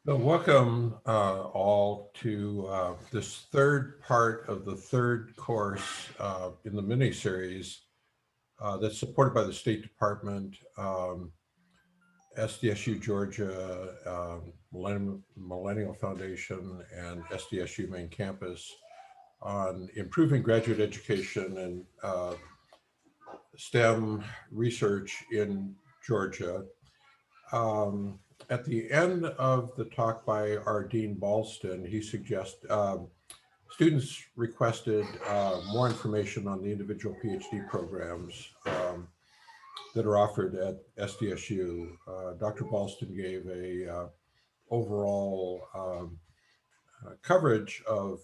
So welcome all to this third part of the third course in the mini-series that's supported by the State Department, SDSU Georgia, Millennial Foundation, and SDSU Main Campus on improving graduate education and STEM research in Georgia. At the end of the talk by our Dean Ballston, he suggested students requested more information on the individual PhD programs that are offered at SDSU. Dr. Ballston gave a overall coverage of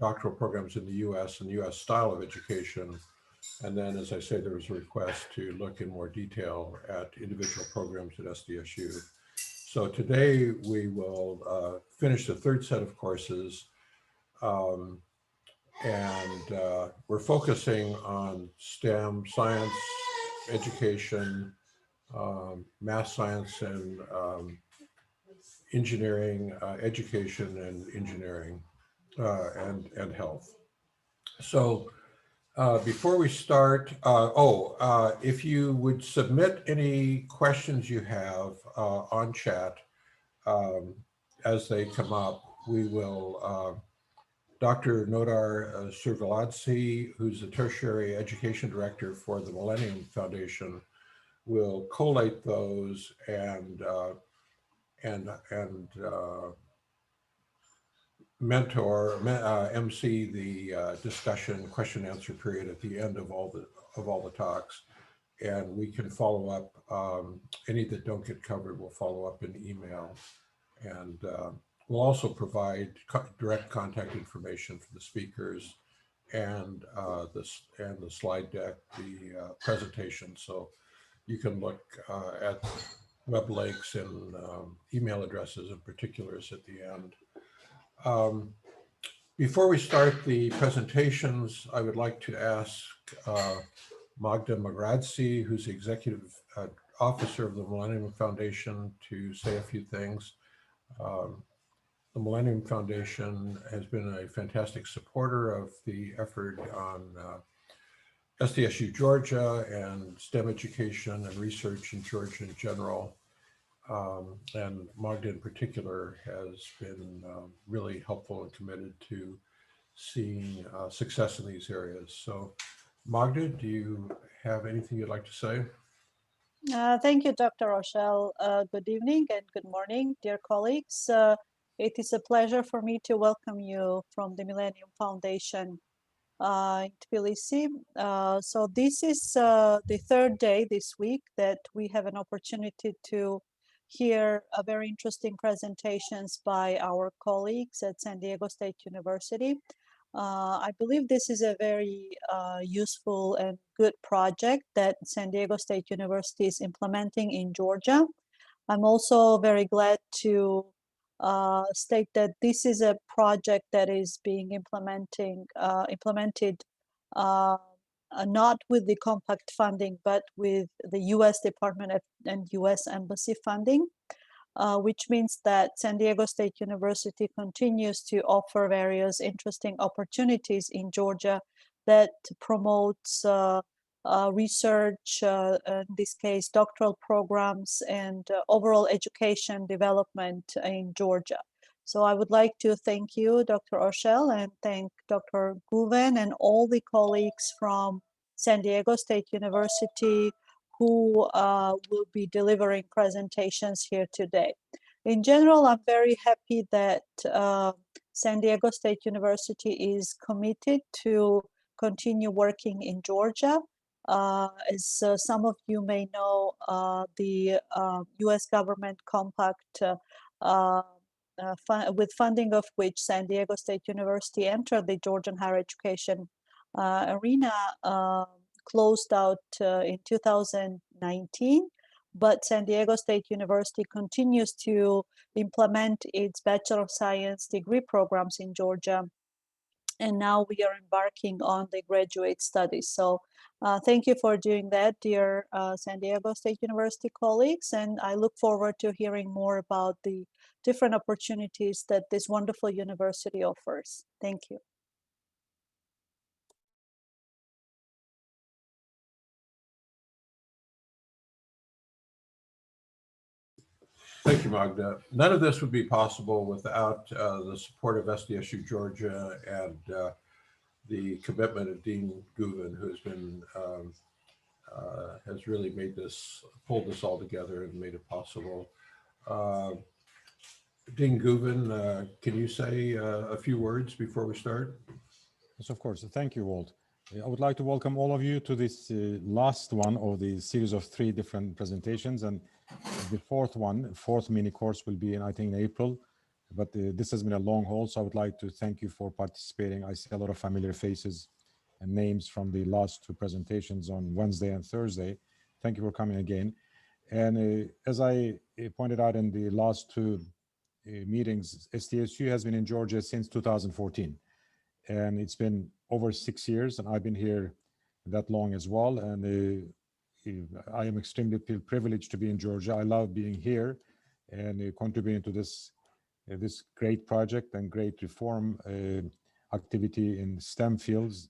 doctoral programs in the U.S. and U.S. style of education. And then, as I say, there was a request to look in more detail at individual programs at SDSU. So today we will finish the third set of courses, and we're focusing on STEM, science, education, math, science, and engineering, education and engineering, and health. So before we start, if you would submit any questions you have on chat as they come up, we will, Dr. Nodar Surveladze, who's the Tertiary Education Director for the Millennium Foundation, will collate those and MC the discussion question answer period at the end of all the talks, and we can follow up. Any that don't get covered, we'll follow up in email, and we'll also provide direct contact information for the speakers and the slide deck, the presentation, so you can look at web links and email addresses and particulars at the end. Before we start the presentations, I would like to ask Magda Magradzi, who's the Executive Officer of the Millennium Foundation, to say a few things. The Millennium Foundation has been a fantastic supporter of the effort on SDSU Georgia and STEM education and research in Georgia in general. And Magda in particular has been really helpful and committed to seeing success in these areas. So Magda, do you have anything you'd like to say? Thank you, Dr. Rochelle. Good evening and good morning, dear colleagues. It is a pleasure for me to welcome you from the Millennium Foundation in Tbilisi. So this is the third day this week that we have an opportunity to hear very interesting presentations by our colleagues at San Diego State University. I believe this is a very useful and good project that San Diego State University is implementing in Georgia. I'm also very glad to state that this is a project that is being implemented not with the compact funding, but with the U.S. Department and U.S. Embassy funding, which means that San Diego State University continues to offer various interesting opportunities in Georgia that promotes research, in this case, doctoral programs and overall education development in Georgia. So I would like to thank you, Dr. Rochelle, and thank Dr. Guven and all the colleagues from San Diego State University who will be delivering presentations here today. In general, I'm very happy that San Diego State University is committed to continue working in Georgia. As some of you may know, the U.S. government compact with funding of which San Diego State University entered the Georgian higher education arena closed out in 2019, but San Diego State University continues to implement its Bachelor of Science degree programs in Georgia. And now we are embarking on the graduate studies. So thank you for doing that, dear San Diego State University colleagues. And I look forward to hearing more about the different opportunities that this wonderful university offers. Thank you. Thank you, Magda. None of this would be possible without the support of SDSU Georgia and the commitment of Dean Guven, who has been has really made this, pulled this all together and made it possible. Dean Guven, can you say a few words before we start? Yes, of course. Thank you, Walt. I would like to welcome all of you to this last one of the series of 3 different presentations, and the fourth mini course will be in, I think, in April. But this has been a long haul, so I would like to thank you for participating. I see a lot of familiar faces and names from the last 2 presentations on Wednesday and Thursday. Thank you for coming again. And as I pointed out in the last 2 meetings, SDSU has been in Georgia since 2014. And it's been over 6 years, and I've been here that long as well. And I am extremely privileged to be in Georgia. I love being here and contributing to this great project and great reform activity in STEM fields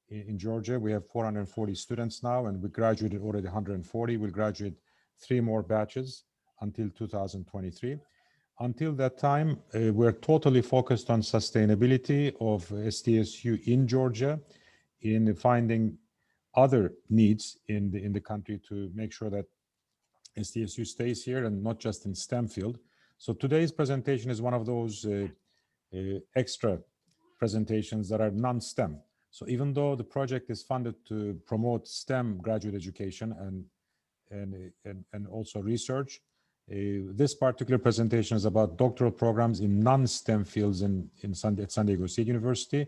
in Georgia. We have 440 students now, and we graduated already 140. We'll graduate 3 more batches until 2023. Until that time, we're totally focused on sustainability of SDSU in Georgia, in finding other needs in the country to make sure that SDSU stays here and not just in STEM field. So today's presentation is one of those extra presentations that are non-STEM. So even though the project is funded to promote STEM graduate education and also research, this particular presentation is about doctoral programs in non-STEM fields at San Diego State University,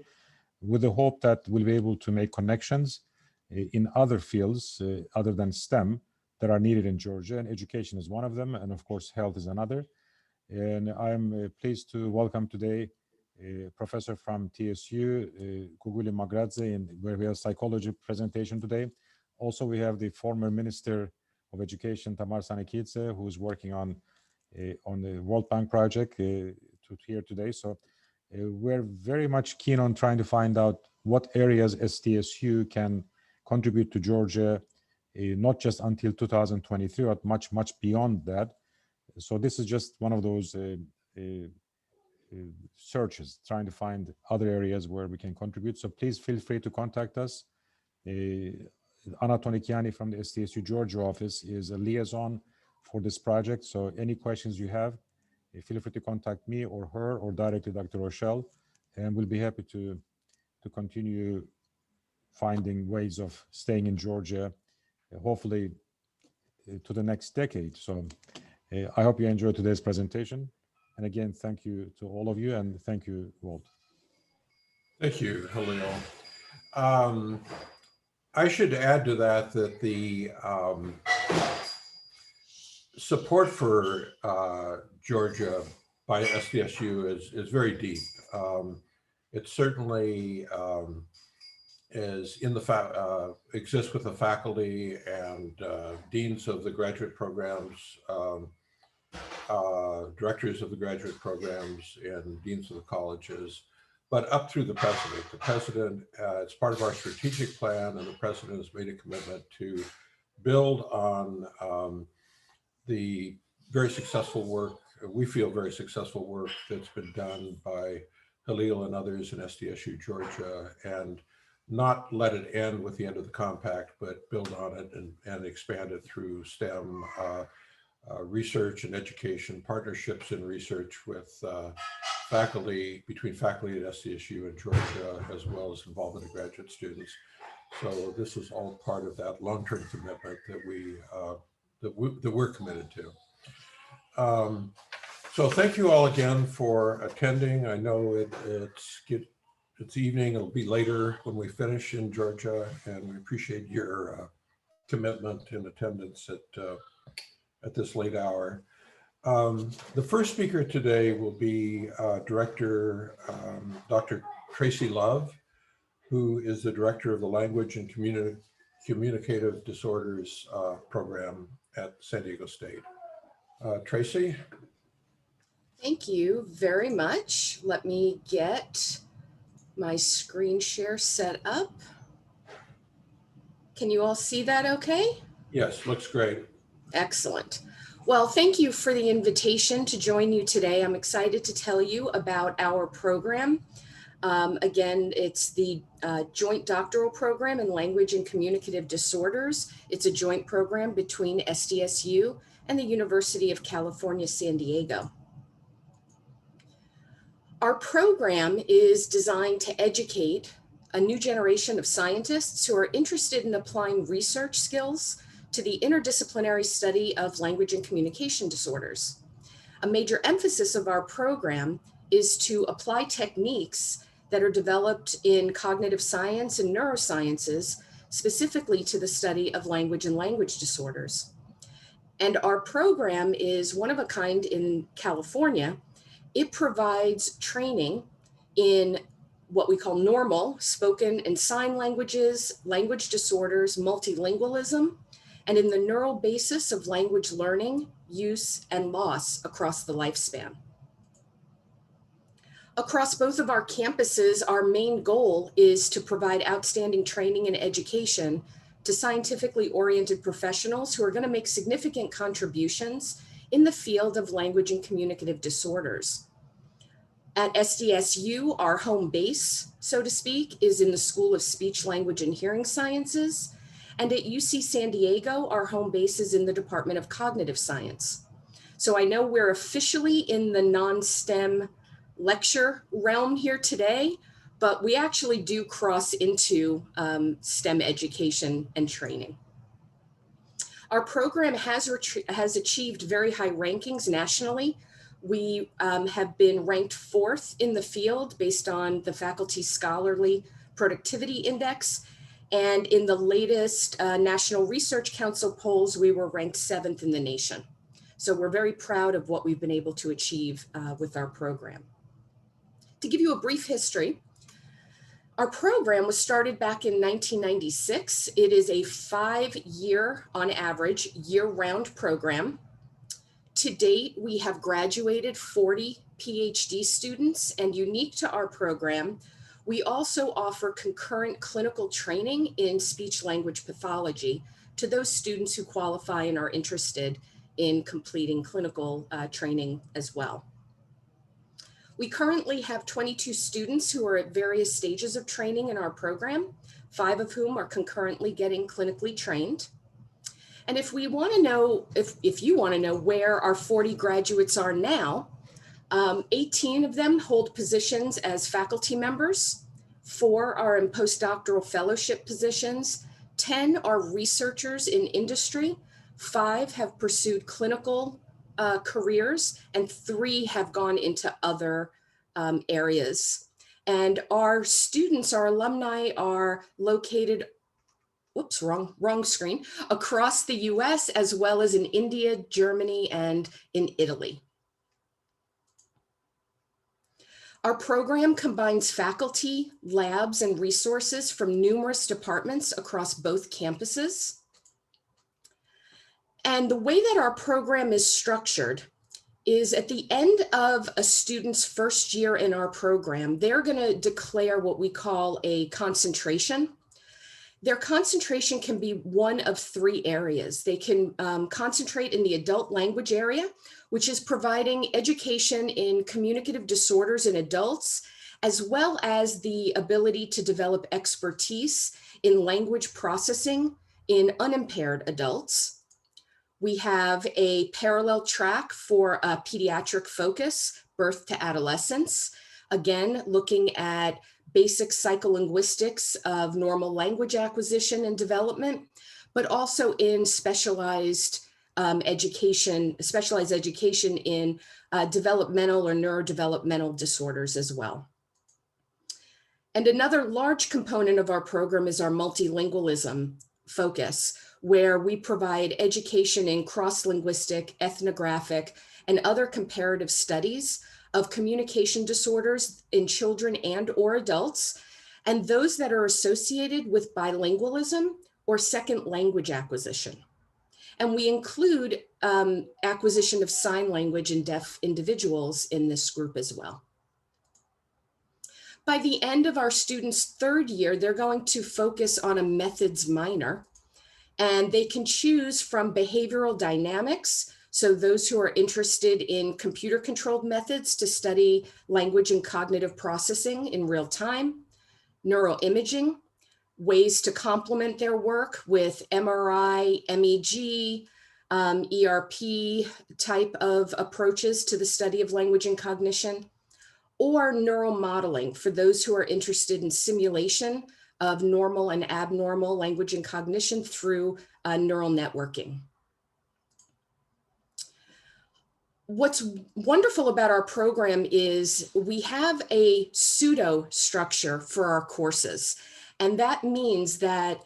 with the hope that we'll be able to make connections in other fields other than STEM that are needed in Georgia, and education is one of them, and of course health is another. And I'm pleased to welcome today a professor from TSU, Guguli Magradze, where we have a psychology presentation today. Also, we have the former Minister of Education, Tamar Sanikidze, who's working on the World Bank project here today. So we're very much keen on trying to find out what areas SDSU can contribute to Georgia, not just until 2023, but much, much beyond that. So this is just one of those searches, trying to find other areas where we can contribute. So please feel free to contact us. Anna Tonikiani from the SDSU Georgia office is a liaison for this project. So any questions you have, feel free to contact me or her or directly Dr. Rochelle, and we'll be happy to continue finding ways of staying in Georgia, hopefully to the next decade. So I hope you enjoyed today's presentation. And again, thank you to all of you, and thank you, Walt. Thank you, Halil. I should add to that the support for Georgia by SDSU is very deep. It certainly is in the exists with the faculty and deans of the graduate programs, directors of the graduate programs, and deans of the colleges, but up through the president. The president, it's part of our strategic plan, and the president has made a commitment to build on the very successful work, we feel very successful work that's been done by Halil and others in SDSU Georgia, and not let it end with the end of the compact, but build on it and expand it through STEM research and education, partnerships in research with faculty, between faculty at SDSU and Georgia, as well as involvement of graduate students. So this is all part of that long-term commitment that we're committed to. So thank you all again for attending. I know it's evening, it'll be later when we finish in Georgia, and we appreciate your commitment and attendance at this late hour. The first speaker today will be Director Dr. Tracy Love, who is the Director of the Language and Communicative Disorders Program at San Diego State. Tracy? Thank you very much. Let me get my screen share set up. Can you all see that okay? Yes, looks great. Excellent. Well, thank you for the invitation to join you today. I'm excited to tell you about our program. Again, it's the Joint Doctoral Program in Language and Communicative Disorders. It's a joint program between SDSU and the University of California, San Diego. Our program is designed to educate a new generation of scientists who are interested in applying research skills to the interdisciplinary study of language and communication disorders. A major emphasis of our program is to apply techniques that are developed in cognitive science and neurosciences, specifically to the study of language and language disorders. And our program is one of a kind in California. It provides training in what we call normal, spoken and sign languages, language disorders, multilingualism, and in the neural basis of language learning, use, and loss across the lifespan. Across both of our campuses, our main goal is to provide outstanding training and education to scientifically oriented professionals who are going to make significant contributions in the field of language and communicative disorders. At SDSU, our home base, so to speak, is in the School of Speech, Language, and Hearing Sciences. And at UC San Diego, our home base is in the Department of Cognitive Science. So I know we're officially in the non-STEM lecture realm here today, but we actually do cross into STEM education and training. Our program has achieved very high rankings nationally. We have been ranked 4th in the field based on the Faculty Scholarly Productivity Index. And in the latest National Research Council polls, we were ranked 7th in the nation. So we're very proud of what we've been able to achieve with our program. To give you a brief history, our program was started back in 1996. It is a 5-year, on average, year-round program. To date, we have graduated 40 PhD students, and unique to our program, we also offer concurrent clinical training in speech-language pathology to those students who qualify and are interested in completing clinical training as well. We currently have 22 students who are at various stages of training in our program, 5 of whom are concurrently getting clinically trained. And if we want to know, if you want to know where our 40 graduates are now, 18 of them hold positions as faculty members, 4 are in postdoctoral fellowship positions, 10 are researchers in industry, 5 have pursued clinical careers, and 3 have gone into other areas. And our students, our alumni, are located, whoops, wrong screen, across the US, as well as in India, Germany, and in Italy. Our program combines faculty, labs, and resources from numerous departments across both campuses. And the way that our program is structured is at the end of a student's first year in our program, they're going to declare what we call a concentration. Their concentration can be one of 3 areas. They can concentrate in the adult language area, which is providing education in communicative disorders in adults, as well as the ability to develop expertise in language processing in unimpaired adults. We have a parallel track for a pediatric focus, birth to adolescence, again, looking at basic psycholinguistics of normal language acquisition and development, but also in specialized education in developmental or neurodevelopmental disorders as well. And another large component of our program is our multilingualism focus, where we provide education in cross-linguistic, ethnographic, and other comparative studies of communication disorders in children and or adults, and those that are associated with bilingualism or second language acquisition. And we include acquisition of sign language in deaf individuals in this group as well. By the end of our students' third year, they're going to focus on a methods minor, and they can choose from behavioral dynamics. So those who are interested in computer-controlled methods to study language and cognitive processing in real time, neuroimaging, ways to complement their work with MRI, MEG, ERP type of approaches to the study of language and cognition, or neuromodeling for those who are interested in simulation of normal and abnormal language and cognition through neural networking. What's wonderful about our program is we have a pseudo structure for our courses. And that means that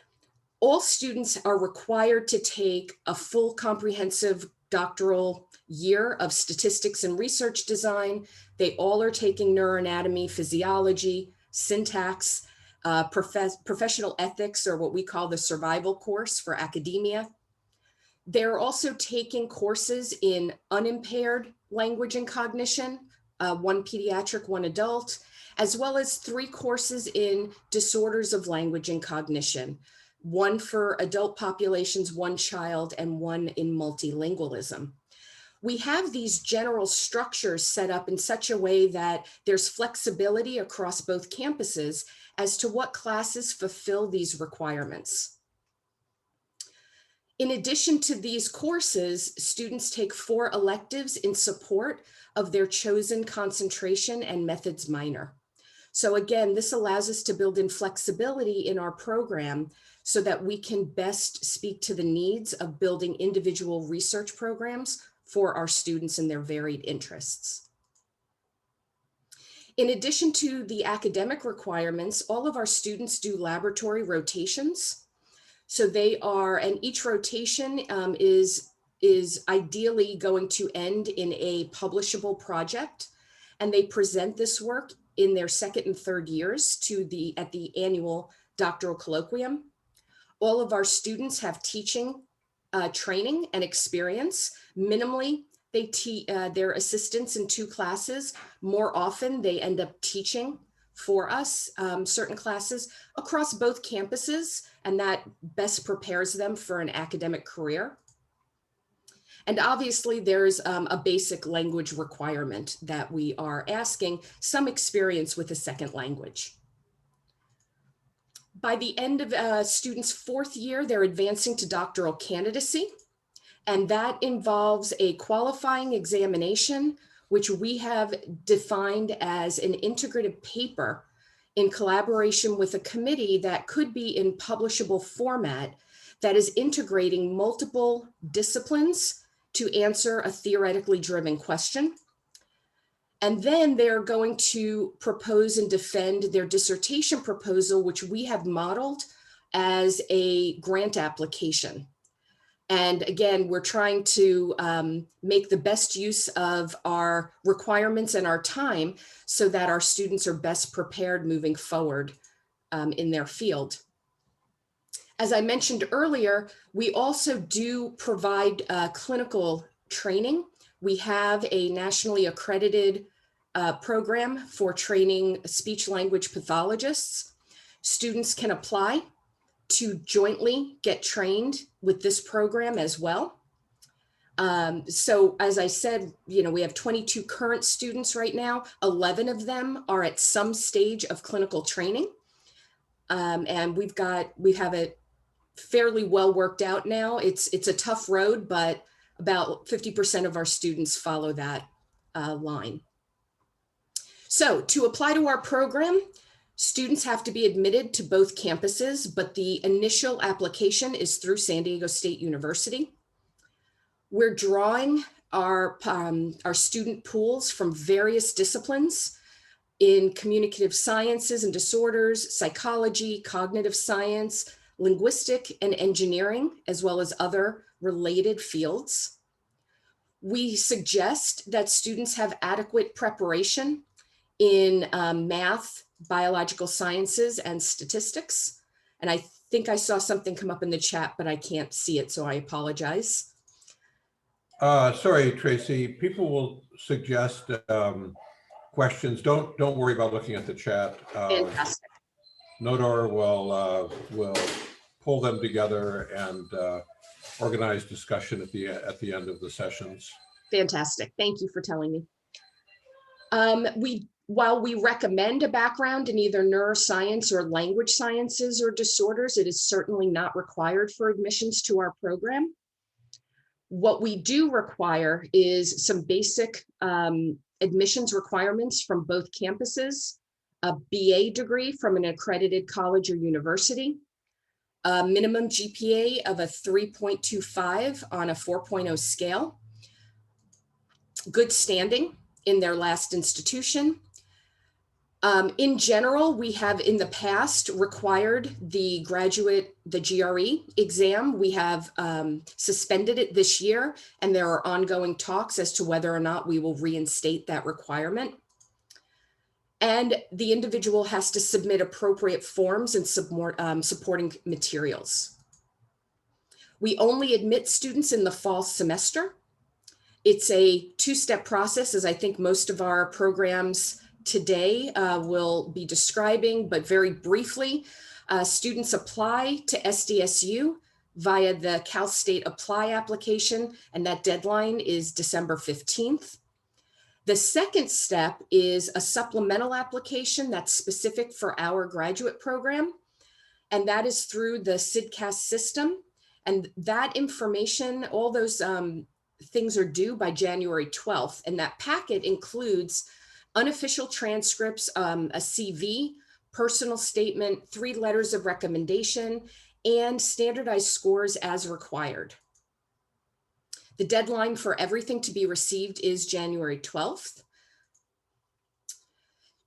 all students are required to take a full comprehensive doctoral year of statistics and research design. They all are taking neuroanatomy, physiology, syntax, professional ethics, or what we call the survival course for academia. They're also taking courses in unimpaired language and cognition, one pediatric, one adult, as well as 3 courses in disorders of language and cognition, one for adult populations, 1 child, and 1 in multilingualism. We have these general structures set up in such a way that there's flexibility across both campuses as to what classes fulfill these requirements. In addition to these courses, students take 4 electives in support of their chosen concentration and methods minor. So again, this allows us to build in flexibility in our program so that we can best speak to the needs of building individual research programs for our students and their varied interests. In addition to the academic requirements, all of our students do laboratory rotations. So they are, and each rotation is ideally going to end in a publishable project, and they present this work in their 2nd and 3rd years at the annual doctoral colloquium. All of our students have teaching, training, and experience. Minimally, they're assistants in 2 classes. More often, they end up teaching for us certain classes across both campuses, and that best prepares them for an academic career. And obviously there's a basic language requirement that we are asking, some experience with a second language. By the end of a student's 4th year, they're advancing to doctoral candidacy, and that involves a qualifying examination, which we have defined as an integrative paper in collaboration with a committee that could be in publishable format that is integrating multiple disciplines to answer a theoretically driven question. And then they're going to propose and defend their dissertation proposal, which we have modeled as a grant application. And again, we're trying to make the best use of our requirements and our time so that our students are best prepared moving forward in their field. As I mentioned earlier, we also do provide clinical training. We have a nationally accredited program for training speech language pathologists. Students can apply to jointly get trained with this program as well. So as I said, we have 22 current students right now. 11 of them are at some stage of clinical training. And we have it fairly well worked out now. It's a tough road, but about 50% of our students follow that line. So to apply to our program, students have to be admitted to both campuses, but the initial application is through San Diego State University. We're drawing our student pools from various disciplines in communicative sciences and disorders, psychology, cognitive science, linguistic and engineering, as well as other related fields. We suggest that students have adequate preparation in math, biological sciences, and statistics. And I think I saw something come up in the chat, but I can't see it, so I apologize. Sorry, Tracy. People will suggest questions. Don't worry about looking at the chat. Fantastic. Nodor will pull them together and organize discussion at the end of the sessions. Fantastic. Thank you for telling me. While we recommend a background in either neuroscience or language sciences or disorders, it is certainly not required for admissions to our program. What we do require is some basic admissions requirements from both campuses, a BA degree from an accredited college or university, a minimum GPA of a 3.25 on a 4.0 scale, good standing in their last institution. In general, we have in the past required the GRE exam. We have suspended it this year, and there are ongoing talks as to whether or not we will reinstate that requirement. And the individual has to submit appropriate forms and supporting materials. We only admit students in the fall semester. It's a two-step process, as I think most of our programs today will be describing, but very briefly, students apply to SDSU via the Cal State Apply application, and that deadline is December 15th. The second step is a supplemental application that's specific for our graduate program, and that is through the CIDCAS system. And that information, all those things are due by January 12th, and that packet includes unofficial transcripts, a CV, personal statement, 3 letters of recommendation, and standardized scores as required. The deadline for everything to be received is January 12th.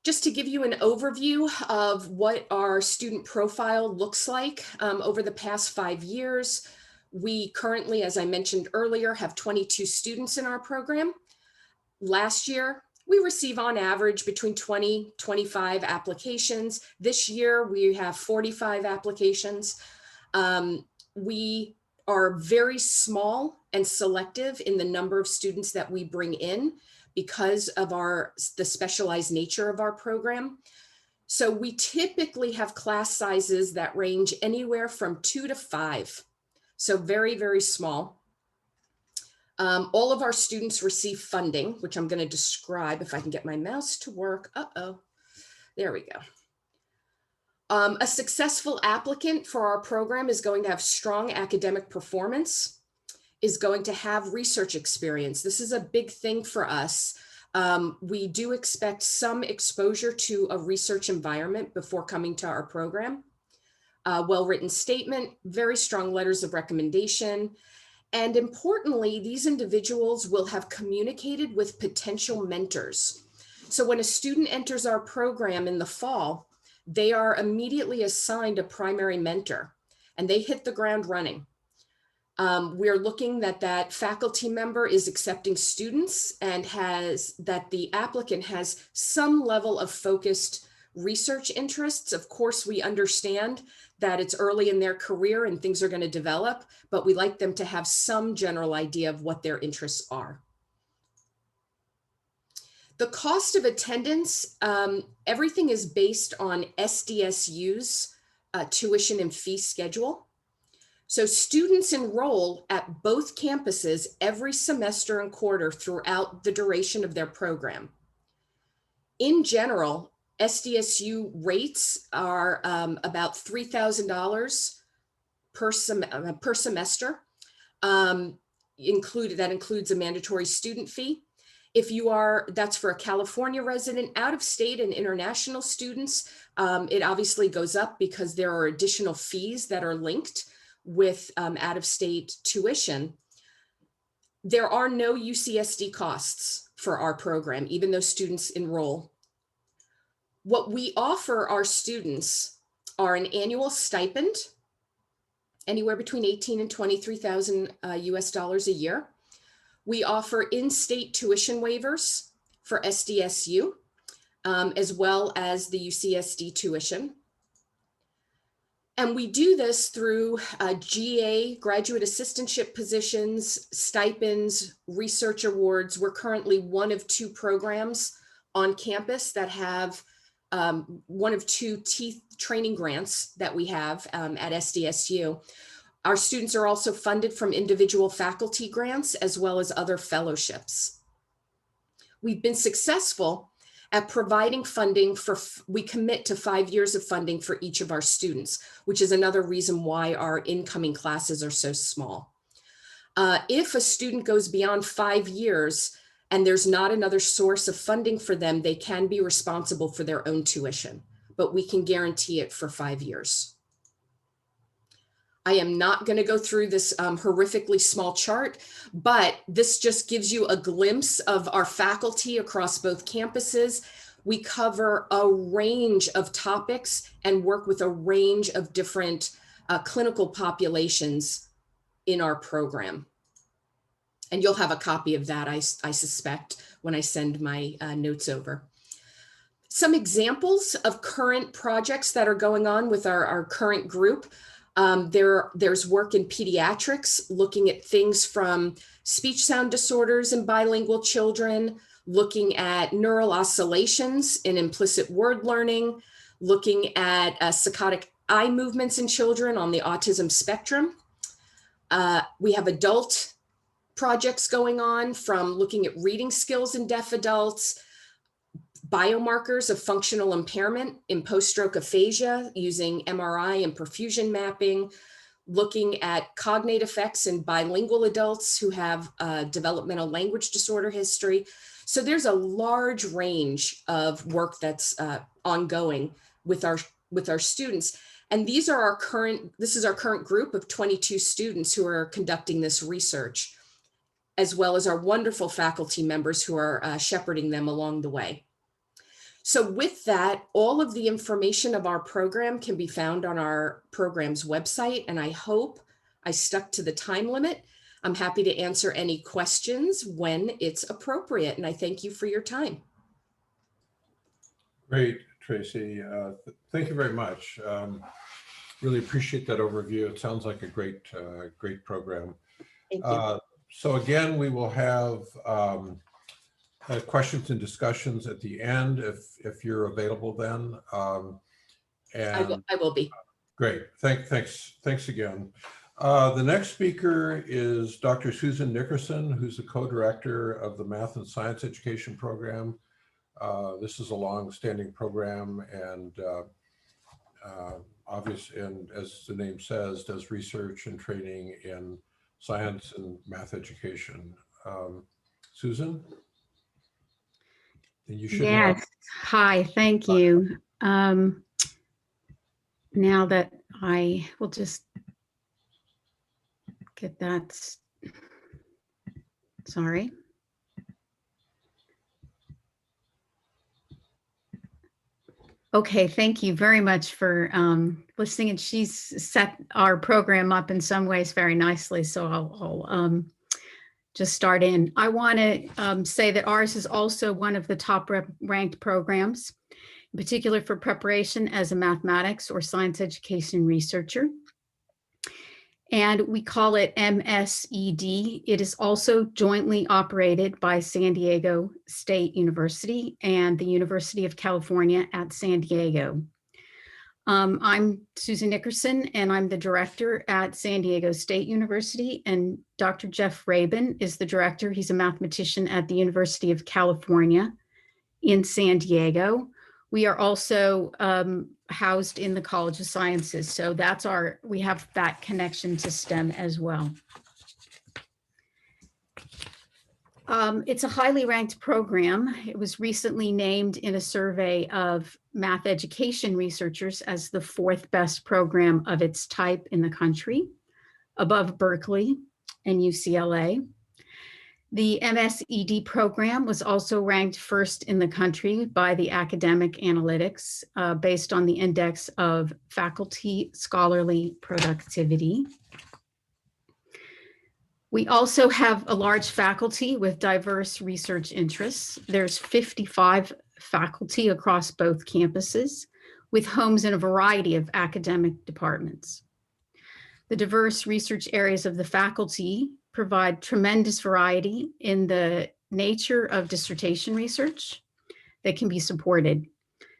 Just to give you an overview of what our student profile looks like over the past 5 years, we currently, as I mentioned earlier, have 22 students in our program. Last year, we receive on average between 20, 25 applications. This year, we have 45 applications. We are very small and selective in the number of students that we bring in because of the specialized nature of our program. So we typically have class sizes that range anywhere from 2 to 5. So very, very small. All of our students receive funding, which I'm going to describe if I can get my mouse to work. There we go. A successful applicant for our program is going to have strong academic performance, is going to have research experience. This is a big thing for us. We do expect some exposure to a research environment before coming to our program. Well-written statement, very strong letters of recommendation. And importantly, these individuals will have communicated with potential mentors. So when a student enters our program in the fall, they are immediately assigned a primary mentor and they hit the ground running. We're looking that faculty member is accepting students and that the applicant has some level of focused research interests. Of course, we understand that it's early in their career and things are going to develop, but we like them to have some general idea of what their interests are. The cost of attendance, everything is based on SDSU's tuition and fee schedule. So students enroll at both campuses every semester and quarter throughout the duration of their program. In general, SDSU rates are about $3,000 per semester. That includes a mandatory student fee. That's for a California resident. Out of state and international students, it obviously goes up because there are additional fees that are linked with out of state tuition. There are no UCSD costs for our program, even though students enroll. What we offer our students are an annual stipend, anywhere between $18,000 and $23,000 US dollars a year. We offer in-state tuition waivers for SDSU, as well as the UCSD tuition. And we do this through GA, graduate assistantship positions, stipends, research awards. We're currently one of 2 programs on campus that have one of 2 teeth training grants that we have at SDSU. Our students are also funded from individual faculty grants as well as other fellowships. We've been successful at providing funding we commit to 5 years of funding for each of our students, which is another reason why our incoming classes are so small. If a student goes beyond 5 years and there's not another source of funding for them, they can be responsible for their own tuition, but we can guarantee it for 5 years. I am not going to go through this horrifically small chart, but this just gives you a glimpse of our faculty across both campuses. We cover a range of topics and work with a range of different clinical populations in our program. And you'll have a copy of that, I suspect, when I send my notes over. Some examples of current projects that are going on with our current group. There's work in pediatrics, looking at things from speech sound disorders in bilingual children, looking at neural oscillations in implicit word learning, looking at saccadic eye movements in children on the autism spectrum. We have adult projects going on, from looking at reading skills in deaf adults, biomarkers of functional impairment in post-stroke aphasia using MRI and perfusion mapping, looking at cognate effects in bilingual adults who have developmental language disorder history. So there's a large range of work that's ongoing with our students. And this is our current group of 22 students who are conducting this research, as well as our wonderful faculty members who are shepherding them along the way. So with that, all of the information of our program can be found on our program's website, and I hope I stuck to the time limit. I'm happy to answer any questions when it's appropriate, and I thank you for your time. Great, Tracy. Thank you very much. Really appreciate that overview. It sounds like a great program. Thank you. So again, we will have questions and discussions at the end if you're available then. I will be. Great. Thanks again. The next speaker is Dr. Susan Nickerson, who's the co-director of the Math and Science Education Program. This is a long-standing program, and and as the name says, does research and training in science and math education. Susan? You should Yes. Hi, thank you. Now that I will just get that. Sorry. Okay, thank you very much for listening. And she's set our program up in some ways very nicely, so I'll just start in. I want to say that ours is also one of the top ranked programs, in particular for preparation as a mathematics or science education researcher. And we call it MSED. It is also jointly operated by San Diego State University and the University of California at San Diego. I'm Susan Nickerson, and I'm the director at San Diego State University, and Dr. Jeff Rabin is the director. He's a mathematician at the University of California in San Diego. We are also housed in the College of Sciences, so we have that connection to STEM as well. It's a highly ranked program. It was recently named in a survey of math education researchers as the 4th best program of its type in the country, above Berkeley and UCLA. The MSED program was also ranked 1st in the country by the Academic Analytics based on the Index of Faculty Scholarly Productivity. We also have a large faculty with diverse research interests. There's 55 faculty across both campuses. with homes in a variety of academic departments. The diverse research areas of the faculty provide tremendous variety in the nature of dissertation research that can be supported.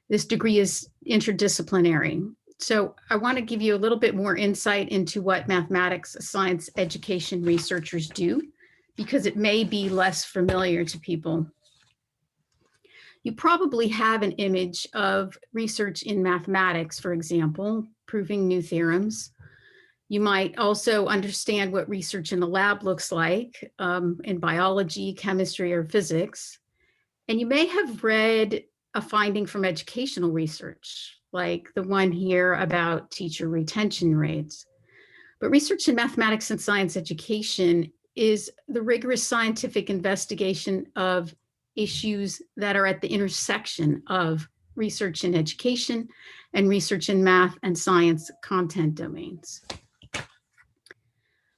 This degree is interdisciplinary. So I want to give you a little bit more insight into what mathematics science education researchers do, because it may be less familiar to people. You probably have an image of research in mathematics, for example, proving new theorems. You might also understand what research in the lab looks like in biology, chemistry, or physics. And you may have read a finding from educational research, like the one here about teacher retention rates. But research in mathematics and science education is the rigorous scientific investigation of issues that are at the intersection of research in education and research in math and science content domains.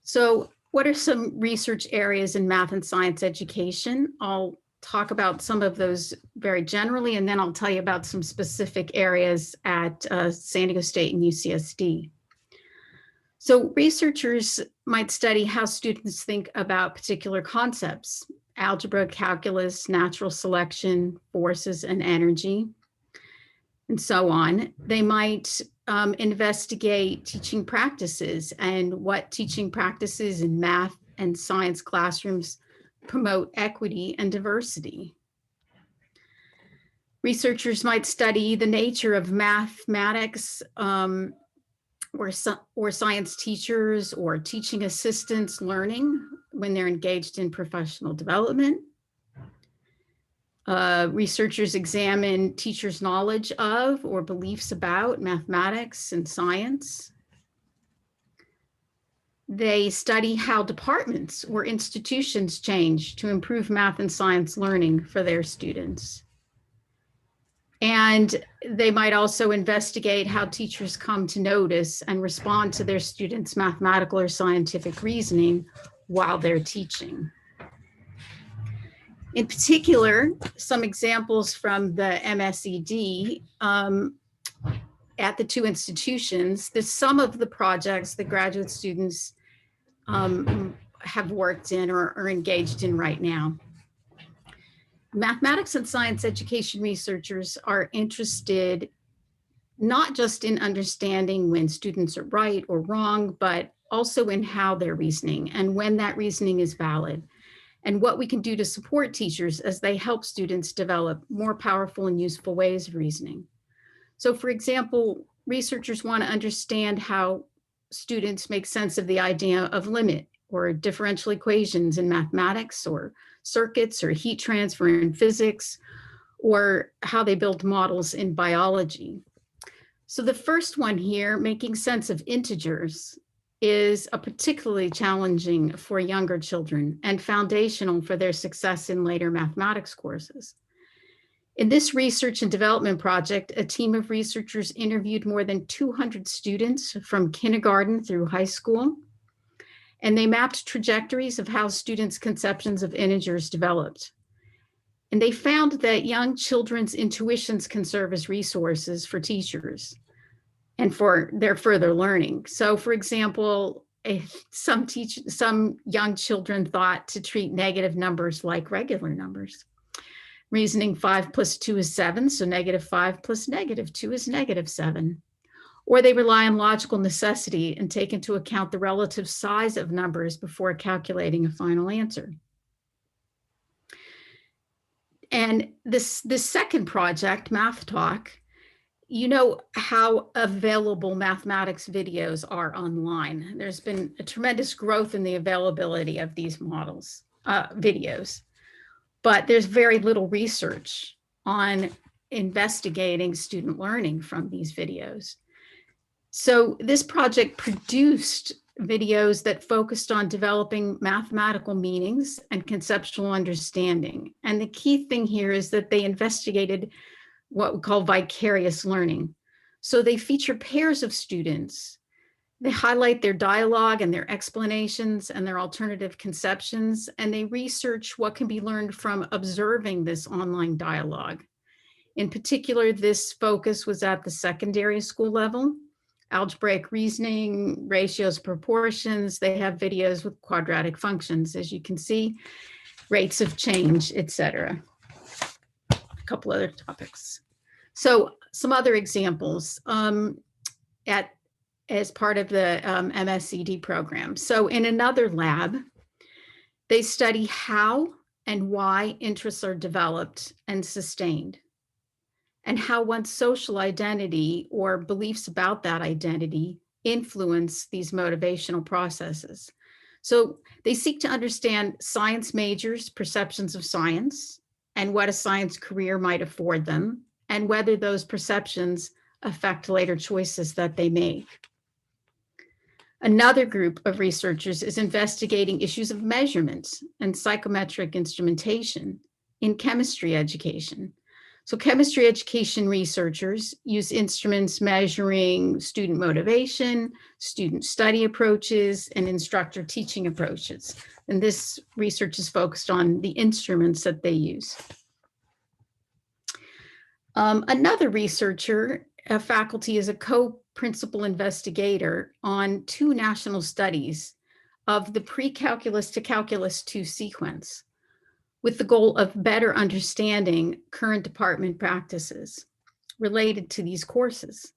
So what are some research areas in math and science education? I'll talk about some of those very generally, and then I'll tell you about some specific areas at San Diego State and UCSD. So researchers might study how students think about particular concepts: algebra, calculus, natural selection, forces and energy, and so on. They might investigate teaching practices and what teaching practices in math and science classrooms promote equity and diversity. Researchers might study the nature of mathematics or science teachers or teaching assistants learning when they're engaged in professional development. Researchers examine teachers' knowledge of or beliefs about mathematics and science. They study how departments or institutions change to improve math and science learning for their students. And they might also investigate how teachers come to notice and respond to their students' mathematical or scientific reasoning while they're teaching. In particular, some examples from the MSED at the two institutions, some of the projects that graduate students have worked in or are engaged in right now. Mathematics and science education researchers are interested not just in understanding when students are right or wrong, but also in how they're reasoning and when that reasoning is valid, and what we can do to support teachers as they help students develop more powerful and useful ways of reasoning. So for example, researchers want to understand how students make sense of the idea of limit or differential equations in mathematics, or circuits or heat transfer in physics, or how they build models in biology. So the first one here, making sense of integers, is a particularly challenging for younger children and foundational for their success in later mathematics courses. In this research and development project, a team of researchers interviewed more than 200 students from kindergarten through high school, and they mapped trajectories of how students' conceptions of integers developed. And they found that young children's intuitions can serve as resources for teachers and for their further learning. So for example, some young children thought to treat negative numbers like regular numbers. Reasoning 5 plus 2 is 7, so -5 plus -2 is -7. Or they rely on logical necessity and take into account the relative size of numbers before calculating a final answer. And this second project, Math Talk, you know how available mathematics videos are online. There's been a tremendous growth in the availability of these models, videos, but there's very little research on investigating student learning from these videos. So this project produced videos that focused on developing mathematical meanings and conceptual understanding. And the key thing here is that they investigated what we call vicarious learning. So they feature pairs of students. They highlight their dialogue and their explanations and their alternative conceptions, and they research what can be learned from observing this online dialogue. In particular, this focus was at the secondary school level. Algebraic reasoning, ratios, proportions, they have videos with quadratic functions, as you can see, rates of change, etc. A couple other topics. So some other examples as part of the MSED program. So in another lab, they study how and why interests are developed and sustained, and how one's social identity or beliefs about that identity influence these motivational processes. So they seek to understand science majors' perceptions of science and what a science career might afford them, and whether those perceptions affect later choices that they make. Another group of researchers is investigating issues of measurement and psychometric instrumentation in chemistry education. So chemistry education researchers use instruments measuring student motivation, student study approaches, and instructor teaching approaches. And this research is focused on the instruments that they use. Another researcher, a faculty, is a co-principal investigator on 2 national studies of the pre-calculus to calculus 2 sequence, with the goal of better understanding current department practices related to these courses.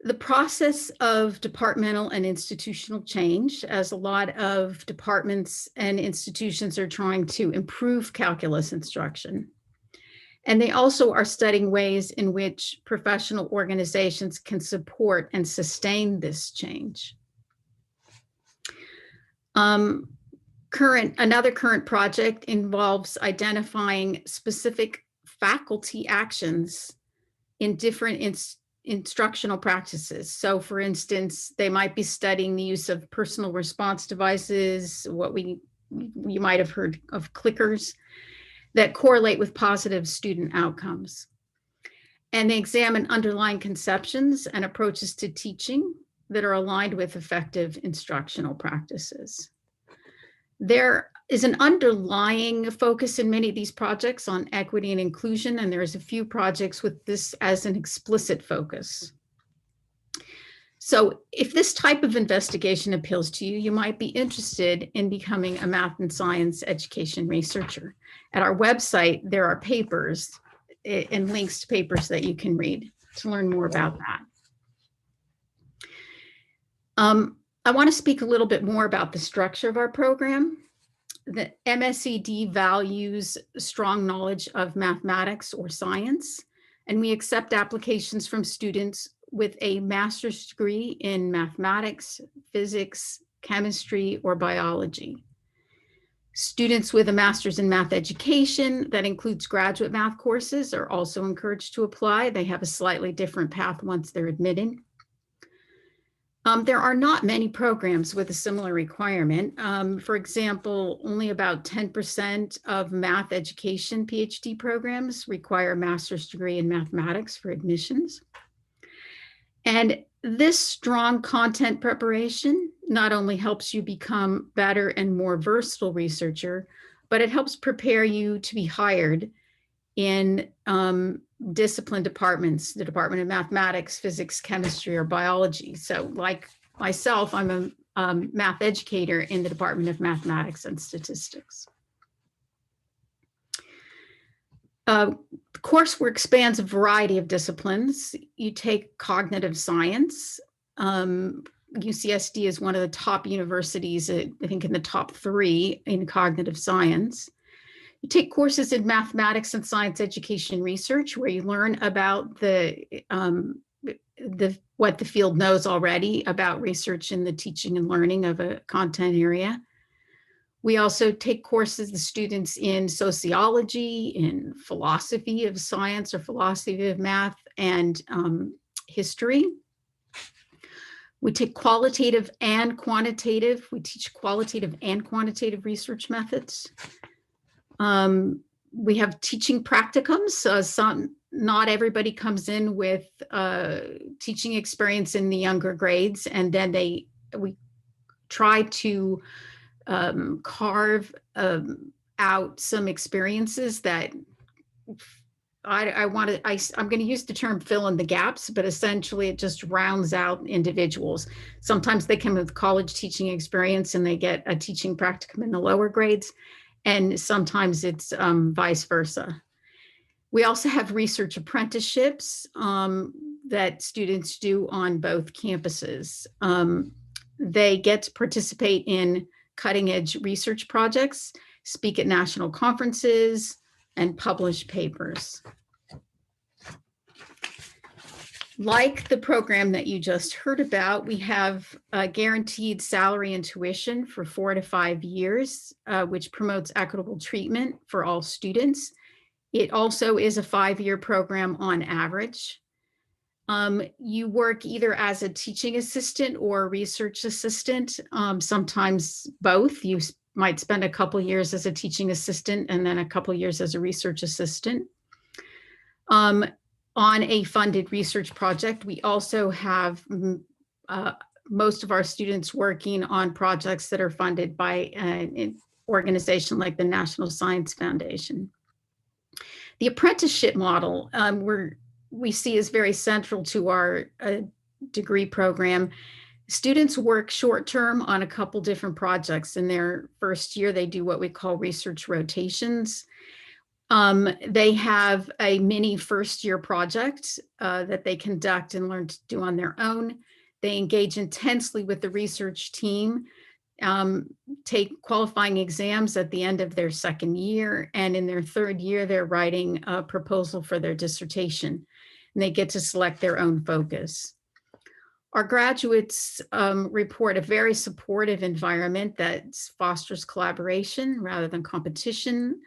The process of departmental and institutional change, as a lot of departments and institutions are trying to improve calculus instruction. And they also are studying ways in which professional organizations can support and sustain this change. Another current project involves identifying specific faculty actions in different instructional practices. So for instance, they might be studying the use of personal response devices, what you might have heard of clickers, that correlate with positive student outcomes. And they examine underlying conceptions and approaches to teaching that are aligned with effective instructional practices. There is an underlying focus in many of these projects on equity and inclusion, and there's a few projects with this as an explicit focus. So if this type of investigation appeals to you, you might be interested in becoming a math and science education researcher. At our website, there are papers and links to papers that you can read to learn more about that. I want to speak a little bit more about the structure of our program. The MSED values strong knowledge of mathematics or science, and we accept applications from students with a master's degree in mathematics, physics, chemistry, or biology. Students with a master's in math education that includes graduate math courses are also encouraged to apply. They have a slightly different path once they're admitted. There are not many programs with a similar requirement. For example, only about 10% of math education PhD programs require a master's degree in mathematics for admissions. And this strong content preparation not only helps you become better and more versatile researcher, but it helps prepare you to be hired in discipline departments, the Department of Mathematics, Physics, Chemistry, or Biology. So like myself, I'm a math educator in the Department of Mathematics and Statistics. The coursework spans a variety of disciplines. You take cognitive science. UCSD is one of the top universities, I think in the top 3 in cognitive science. You take courses in mathematics and science education research, where you learn about what the field knows already about research in the teaching and learning of a content area. We also take courses, the students, in sociology, in philosophy of science or philosophy of math, and history. We take qualitative and quantitative. We teach qualitative and quantitative research methods. We have teaching practicums. Not everybody comes in with teaching experience in the younger grades, and then we try to carve out some experiences that I'm going to use the term fill in the gaps, but essentially it just rounds out individuals. Sometimes they come with college teaching experience and they get a teaching practicum in the lower grades, and sometimes it's vice versa. We also have research apprenticeships that students do on both campuses. They get to participate in cutting edge research projects, speak at national conferences, and publish papers. Like the program that you just heard about, we have a guaranteed salary and tuition for 4 to 5 years, which promotes equitable treatment for all students. It also is a 5-year program on average. You work either as a teaching assistant or a research assistant, sometimes both. You might spend a couple years as a teaching assistant and then a couple years as a research assistant. On a funded research project, we also have most of our students working on projects that are funded by an organization like the National Science Foundation. The apprenticeship model we see is very central to our degree program. Students work short-term on a couple different projects. In their first year, they do what we call research rotations. They have a mini first-year project that they conduct and learn to do on their own. They engage intensely with the research team, take qualifying exams at the end of their second year, and in their third year, they're writing a proposal for their dissertation, and they get to select their own focus. Our graduates report a very supportive environment that fosters collaboration rather than competition.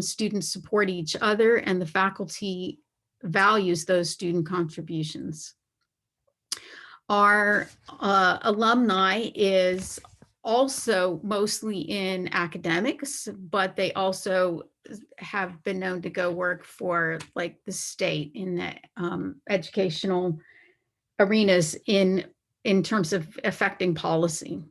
Students support each other, and the faculty values those student contributions. Our alumni is also mostly in academics, but they also have been known to go work for like the state in the educational arenas in terms of affecting policy.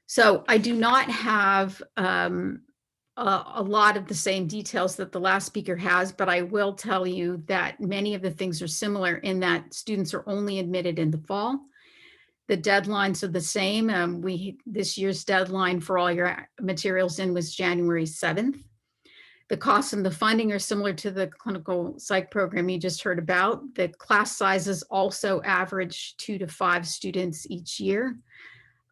So I do not have a lot of the same details that the last speaker has, but I will tell you that many of the things are similar in that students are only admitted in the fall. The deadlines are the same. This year's deadline for all your materials in was January 7th. The costs and the funding are similar to the clinical psych program you just heard about. The class sizes also average 2 to 5 students each year.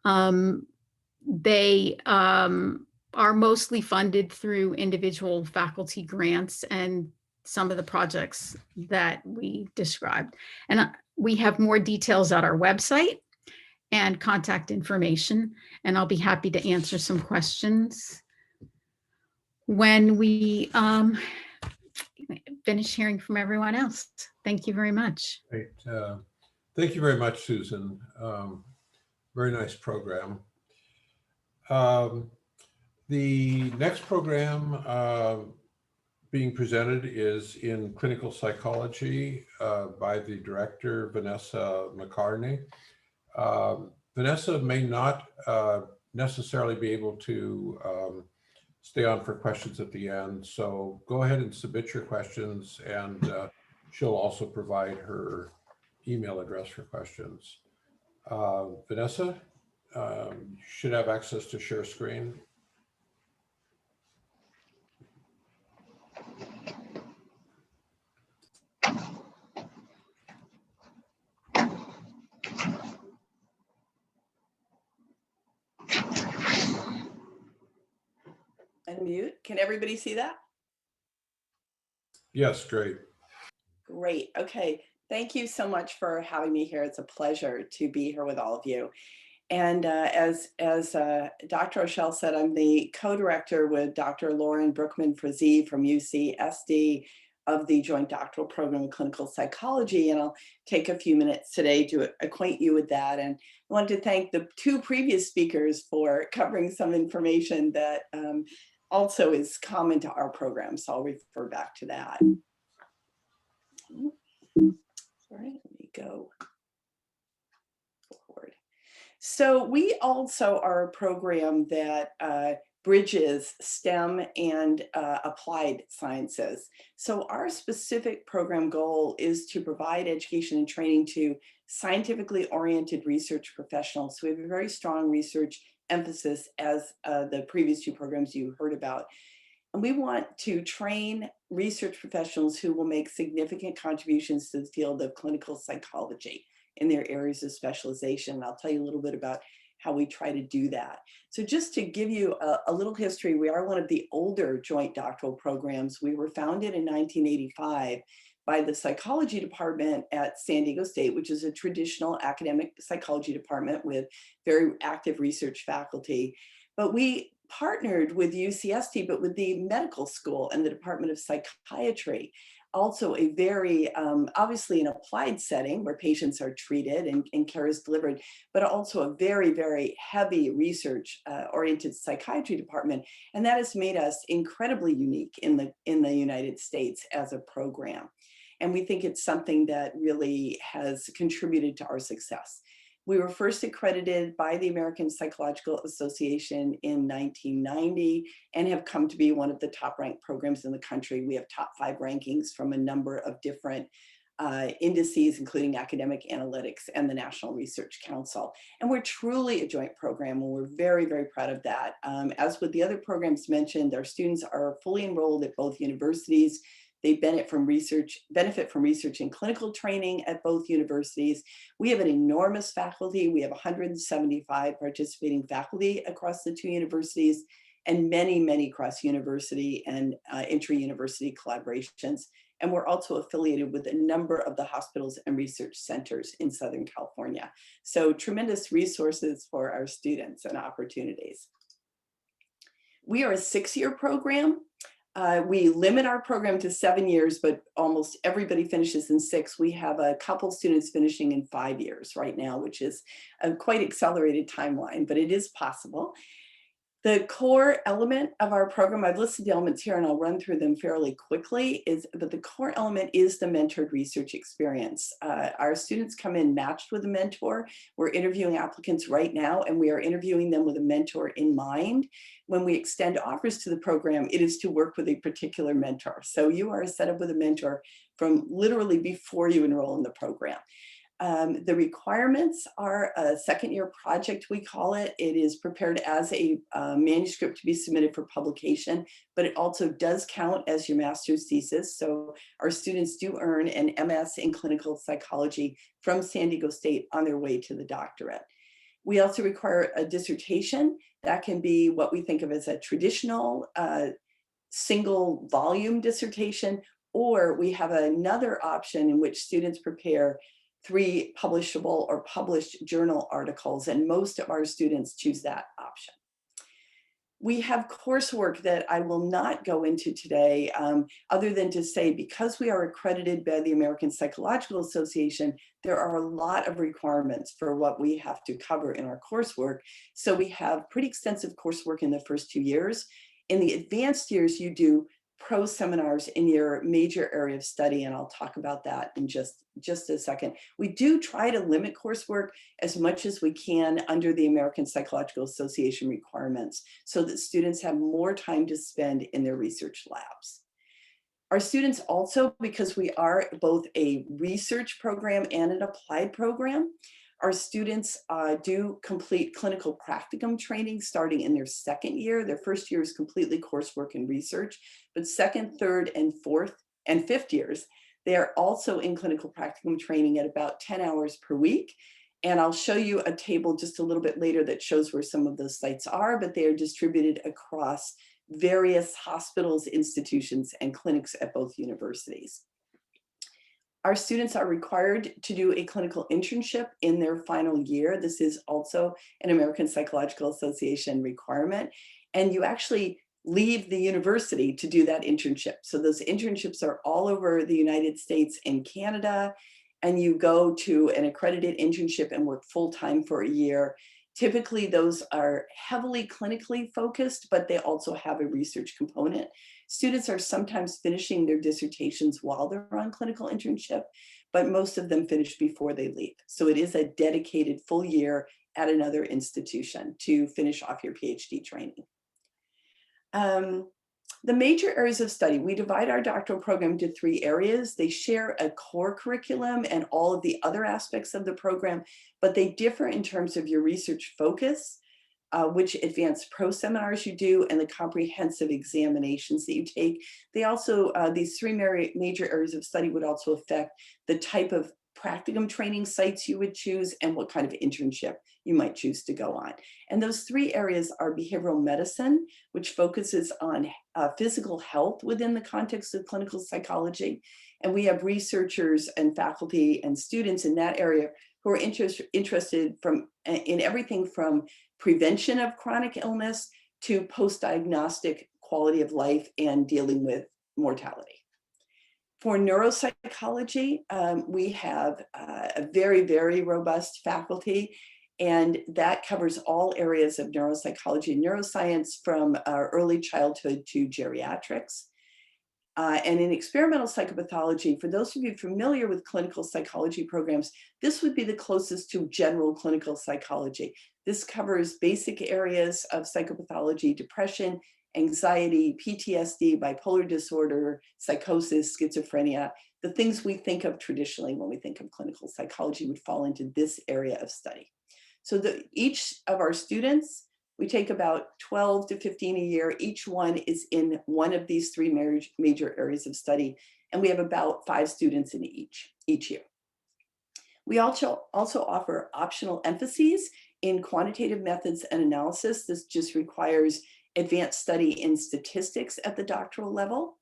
They are mostly funded through individual faculty grants and some of the projects that we described. And we have more details at our website and contact information, and I'll be happy to answer some questions when we finish hearing from everyone else. Thank you very much. Great. Thank you very much, Susan. Very nice program. The next program being presented is in clinical psychology by the director, Vanessa McCartney. Vanessa may not necessarily be able to stay on for questions at the end. So go ahead and submit your questions, and she'll also provide her email address for questions. Vanessa, you should have access to share screen. Unmute. Can everybody see that? Yes, great. Great. Okay. Thank you so much for having me here. It's a pleasure to be here with all of you. And as Dr. Rochelle said, I'm the co-director with Dr. Lauren Brookman-Frazee from UCSD of the Joint Doctoral Program in Clinical Psychology. And I'll take a few minutes today to acquaint you with that. And I want to thank the 2 previous speakers for covering some information that also is common to our program. So I'll refer back to that. All right, let me go forward. So we also are a program that bridges STEM and applied sciences. So our specific program goal is to provide education and training to scientifically oriented research professionals. So we have a very strong research emphasis, as the previous two programs you heard about. And we want to train research professionals who will make significant contributions to the field of clinical psychology in their areas of specialization. And I'll tell you a little bit about how we try to do that. So just to give you a little history, we are one of the older joint doctoral programs. We were founded in 1985 by the psychology department at San Diego State, which is a traditional academic psychology department with very active research faculty. But we partnered with UCSD, but with the medical school and the Department of Psychiatry. Also a very, obviously an applied setting where patients are treated and care is delivered, but also a very, very heavy research oriented psychiatry department. And that has made us incredibly unique in the United States as a program. And we think it's something that really has contributed to our success. We were first accredited by the American Psychological Association in 1990 and have come to be one of the top ranked programs in the country. We have top 5 rankings from a number of different indices, including Academic Analytics and the National Research Council. And we're truly a joint program, and we're very, very proud of that. As with the other programs mentioned, our students are fully enrolled at both universities. They benefit from research and clinical training at both universities. We have an enormous faculty. We have 175 participating faculty across the 2 universities and many, many cross-university and intra-university collaborations. And we're also affiliated with a number of the hospitals and research centers in Southern California. So tremendous resources for our students and opportunities. We are a 6-year program. We limit our program to 7 years, but almost everybody finishes in 6. We have a couple students finishing in 5 years right now, which is a quite accelerated timeline, but it is possible. The core element of our program, I've listed the elements here and I'll run through them fairly quickly, but the core element is the mentored research experience. Our students come in matched with a mentor. We're interviewing applicants right now, and we are interviewing them with a mentor in mind. When we extend offers to the program, it is to work with a particular mentor. So you are set up with a mentor from literally before you enroll in the program. The requirements are a 2nd-year project, we call it. It is prepared as a manuscript to be submitted for publication, but it also does count as your master's thesis. So our students do earn an MS in clinical psychology from San Diego State on their way to the doctorate. We also require a dissertation. That can be what we think of as a traditional single volume dissertation, or we have another option in which students prepare 3 publishable or published journal articles, and most of our students choose that option. We have coursework that I will not go into today, other than to say, because we are accredited by the American Psychological Association, there are a lot of requirements for what we have to cover in our coursework. So we have pretty extensive coursework in the first 2 years. In the advanced years, you do pro seminars in your major area of study, and I'll talk about that in just a second. We do try to limit coursework as much as we can under the American Psychological Association requirements so that students have more time to spend in their research labs. Our students also, because we are both a research program and an applied program, our students do complete clinical practicum training starting in their 2nd year. Their 1st year is completely coursework and research, but 2nd, 3rd, and 4th and 5th years, they are also in clinical practicum training at about 10 hours per week. And I'll show you a table just a little bit later that shows where some of those sites are, but they are distributed across various hospitals, institutions, and clinics at both universities. Our students are required to do a clinical internship in their final year. This is also an American Psychological Association requirement. And you actually leave the university to do that internship. So those internships are all over the United States and Canada. And you go to an accredited internship and work full-time for a year. Typically, those are heavily clinically focused, but they also have a research component. Students are sometimes finishing their dissertations while they're on clinical internship, but most of them finish before they leave. So it is a dedicated full year at another institution to finish off your PhD training. The major areas of study, we divide our doctoral program into 3 areas. They share a core curriculum and all of the other aspects of the program, but they differ in terms of your research focus, which advanced pro seminars you do, and the comprehensive examinations that you take. They also, these 3 major areas of study would also affect the type of practicum training sites you would choose and what kind of internship you might choose to go on. And those 3 areas are behavioral medicine, which focuses on physical health within the context of clinical psychology. And we have researchers and faculty and students in that area who are interested in everything from prevention of chronic illness to post-diagnostic quality of life and dealing with mortality. For neuropsychology, we have a very, very robust faculty, and that covers all areas of neuropsychology and neuroscience from early childhood to geriatrics. And in experimental psychopathology, for those of you familiar with clinical psychology programs, this would be the closest to general clinical psychology. This covers basic areas of psychopathology, depression, anxiety, PTSD, bipolar disorder, psychosis, schizophrenia. The things we think of traditionally when we think of clinical psychology would fall into this area of study. So each of our students, we take about 12 to 15 a year. Each one is in one of these 3 major areas of study, and we have about 5 students in each year. We also offer optional emphases in quantitative methods and analysis. This just requires advanced study in statistics at the doctoral level.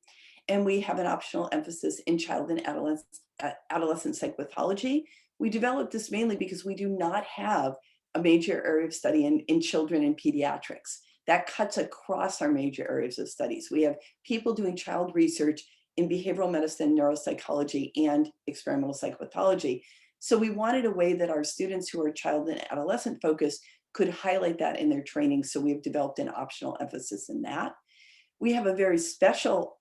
And we have an optional emphasis in child and adolescent psychopathology. We developed this mainly because we do not have a major area of study in children and pediatrics. That cuts across our major areas of studies. We have people doing child research in behavioral medicine, neuropsychology, and experimental psychopathology. So we wanted a way that our students who are child and adolescent focused could highlight that in their training. So we've developed an optional emphasis in that. We have a very special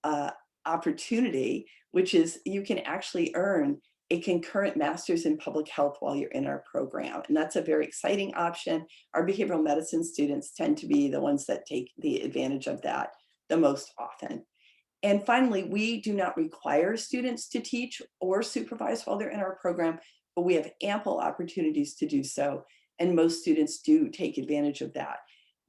opportunity, which is you can actually earn a concurrent master's in public health while you're in our program. And that's a very exciting option. Our behavioral medicine students tend to be the ones that take the advantage of that the most often. And finally, we do not require students to teach or supervise while they're in our program, but we have ample opportunities to do so. And most students do take advantage of that.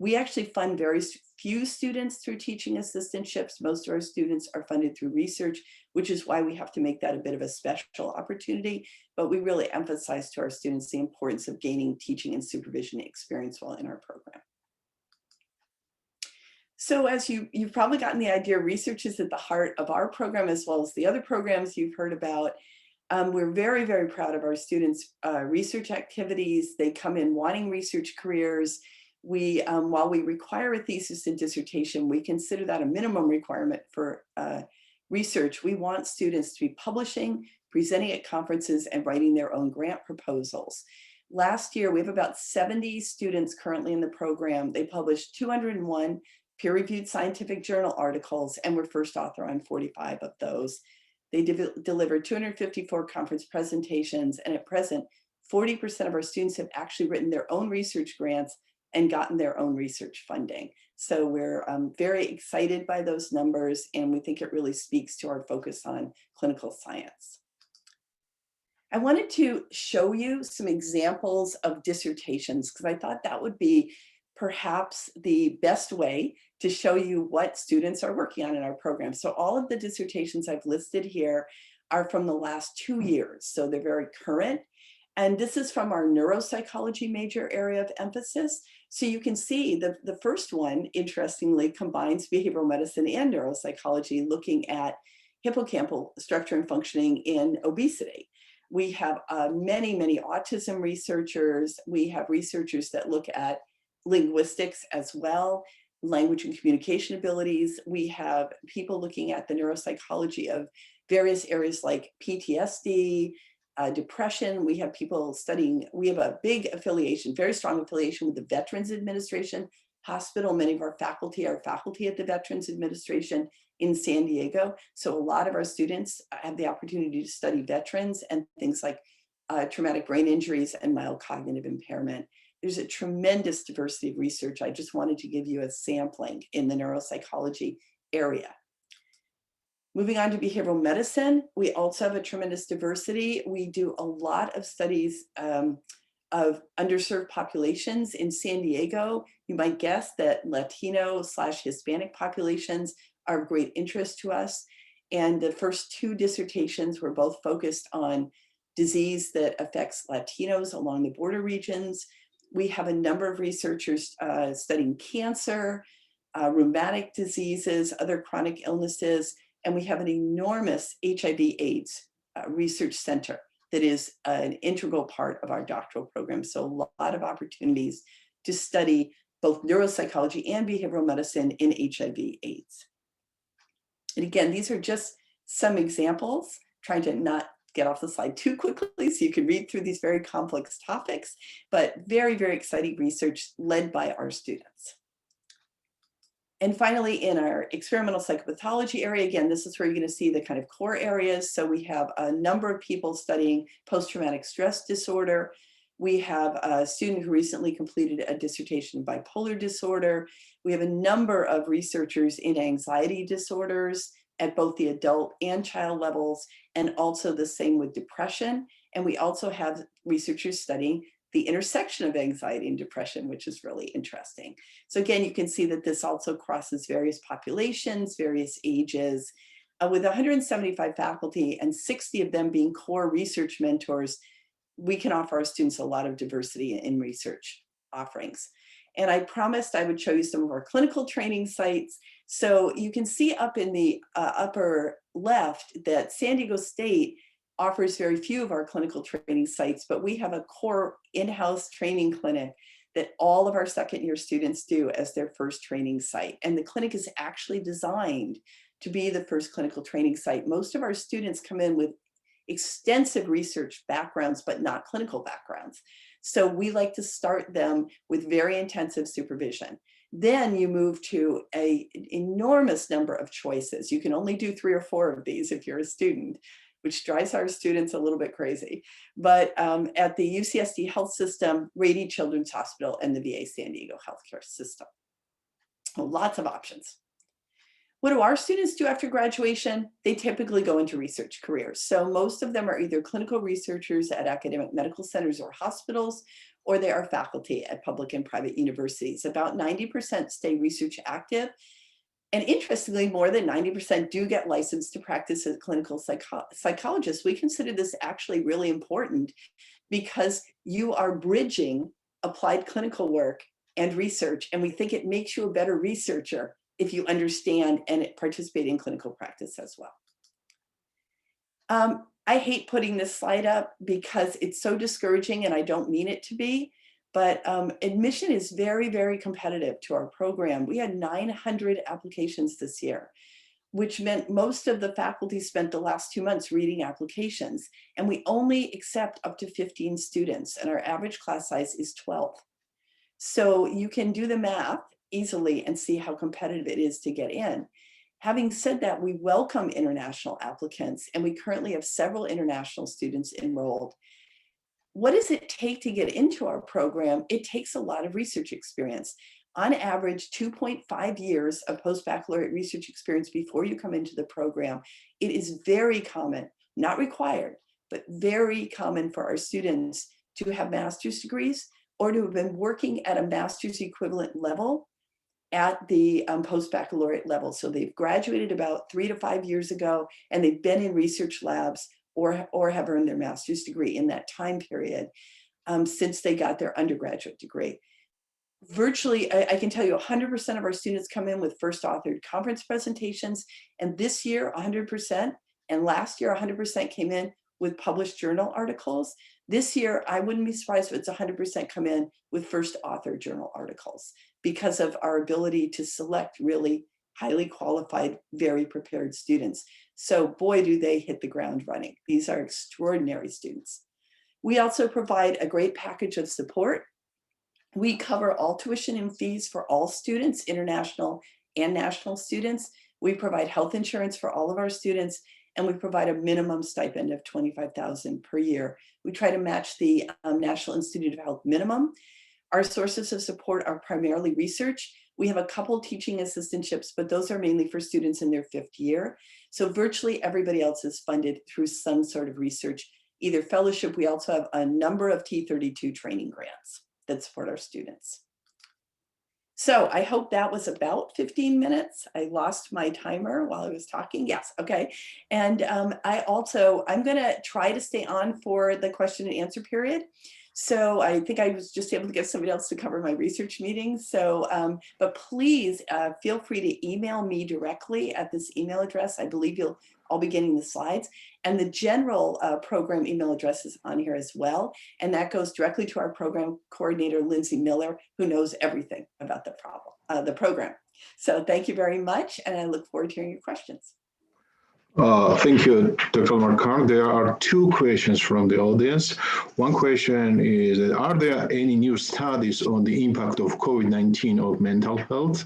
We actually fund very few students through teaching assistantships. Most of our students are funded through research, which is why we have to make that a bit of a special opportunity. But we really emphasize to our students the importance of gaining teaching and supervision experience while in our program. So as you've probably gotten the idea, research is at the heart of our program as well as the other programs you've heard about. We're very, very proud of our students' research activities. They come in wanting research careers. While we require a thesis and dissertation, we consider that a minimum requirement for research. We want students to be publishing, presenting at conferences, and writing their own grant proposals. Last year, we have about 70 students currently in the program. They published 201 peer-reviewed scientific journal articles, and were first author on 45 of those. They delivered 254 conference presentations, and at present, 40% of our students have actually written their own research grants and gotten their own research funding. So we're very excited by those numbers, and we think it really speaks to our focus on clinical science. I wanted to show you some examples of dissertations because I thought that would be perhaps the best way to show you what students are working on in our program. So all of the dissertations I've listed here are from the last 2 years. So they're very current. And this is from our neuropsychology major area of emphasis. So you can see the first one, interestingly, combines behavioral medicine and neuropsychology, looking at hippocampal structure and functioning in obesity. We have many, many autism researchers. We have researchers that look at linguistics as well, language and communication abilities. We have people looking at the neuropsychology of various areas like PTSD, depression. We have people studying, we have a big affiliation, very strong affiliation with the Veterans Administration Hospital. Many of our faculty are faculty at the Veterans Administration in San Diego. So a lot of our students have the opportunity to study veterans and things like traumatic brain injuries and mild cognitive impairment. there's a tremendous diversity of research. I just wanted to give you a sampling in the neuropsychology area. Moving on to behavioral medicine, we also have a tremendous diversity. We do a lot of studies of underserved populations in San Diego. You might guess that Latino/Hispanic populations are of great interest to us. And the first two dissertations were both focused on disease that affects Latinos along the border regions. We have a number of researchers studying cancer, rheumatic diseases, other chronic illnesses, and we have an enormous HIV/AIDS research center that is an integral part of our doctoral program. So a lot of opportunities to study both neuropsychology and behavioral medicine in HIV/AIDS. And again, these are just some examples, trying to not get off the slide too quickly so you can read through these very complex topics, but very, very exciting research led by our students. And finally, in our experimental psychopathology area, again, this is where you're going to see the kind of core areas. So we have a number of people studying post-traumatic stress disorder. We have a student who recently completed a dissertation in bipolar disorder. We have a number of researchers in anxiety disorders at both the adult and child levels, and also the same with depression. And we also have researchers studying the intersection of anxiety and depression, which is really interesting. So again, you can see that this also crosses various populations, various ages, with 175 faculty and 60 of them being core research mentors. We can offer our students a lot of diversity in research offerings. And I promised I would show you some of our clinical training sites. So you can see up in the upper left that San Diego State offers very few of our clinical training sites, but we have a core in-house training clinic that all of our second-year students do as their first training site. And the clinic is actually designed to be the first clinical training site. Most of our students come in with extensive research backgrounds, but not clinical backgrounds. So we like to start them with very intensive supervision. Then you move to an enormous number of choices. You can only do 3 or 4 of these if you're a student, which drives our students a little bit crazy. But at the UCSD Health System, Rady Children's Hospital, and the VA San Diego Healthcare System. Lots of options. What do our students do after graduation? They typically go into research careers. So most of them are either clinical researchers at academic medical centers or hospitals, or they are faculty at public and private universities. About 90% stay research active. And interestingly, more than 90% do get licensed to practice as clinical psychologists. We consider this actually really important because you are bridging applied clinical work and research, and we think it makes you a better researcher if you understand and participate in clinical practice as well. I hate putting this slide up because it's so discouraging, and I don't mean it to be. But admission is very, very competitive to our program. We had 900 applications this year, which meant most of the faculty spent the last 2 months reading applications. And we only accept up to 15 students, and our average class size is 12. So you can do the math easily and see how competitive it is to get in. Having said that, we welcome international applicants, and we currently have several international students enrolled. What does it take to get into our program? It takes a lot of research experience. On average, 2.5 years of post-baccalaureate research experience before you come into the program. It is very common, not required, but very common for our students to have master's degrees or to have been working at a master's equivalent level at the post-baccalaureate level. So they've graduated about 3 to 5 years ago, and they've been in research labs or have earned their master's degree in that time period since they got their undergraduate degree. Virtually, I can tell you 100% of our students come in with first authored conference presentations, and this year 100%, and last year 100% came in with published journal articles. This year, I wouldn't be surprised if it's 100% come in with first author journal articles because of our ability to select really highly qualified, very prepared students. So boy, do they hit the ground running. These are extraordinary students. We also provide a great package of support. We cover all tuition and fees for all students, international and national students. We provide health insurance for all of our students, and we provide a minimum stipend of $25,000 per year. We try to match the National Institute of Health minimum. Our sources of support are primarily research. We have a couple teaching assistantships, but those are mainly for students in their 5th year. So virtually everybody else is funded through some sort of research, either fellowship. We also have a number of T32 training grants that support our students. So I hope that was about 15 minutes. I lost my timer while I was talking. Yes, okay. And I'm gonna try to stay on for the question and answer period. So I think I was just able to get somebody else to cover my research meetings. So, but please feel free to email me directly at this email address. I believe I'll be getting the slides, and the general program email address is on here as well. And that goes directly to our program coordinator, Lindsay Miller, who knows everything about the program. So thank you very much. And I look forward to hearing your questions. Thank you, Dr. Markar. There are 2 questions from the audience. One question is, are there any new studies on the impact of COVID-19 on mental health?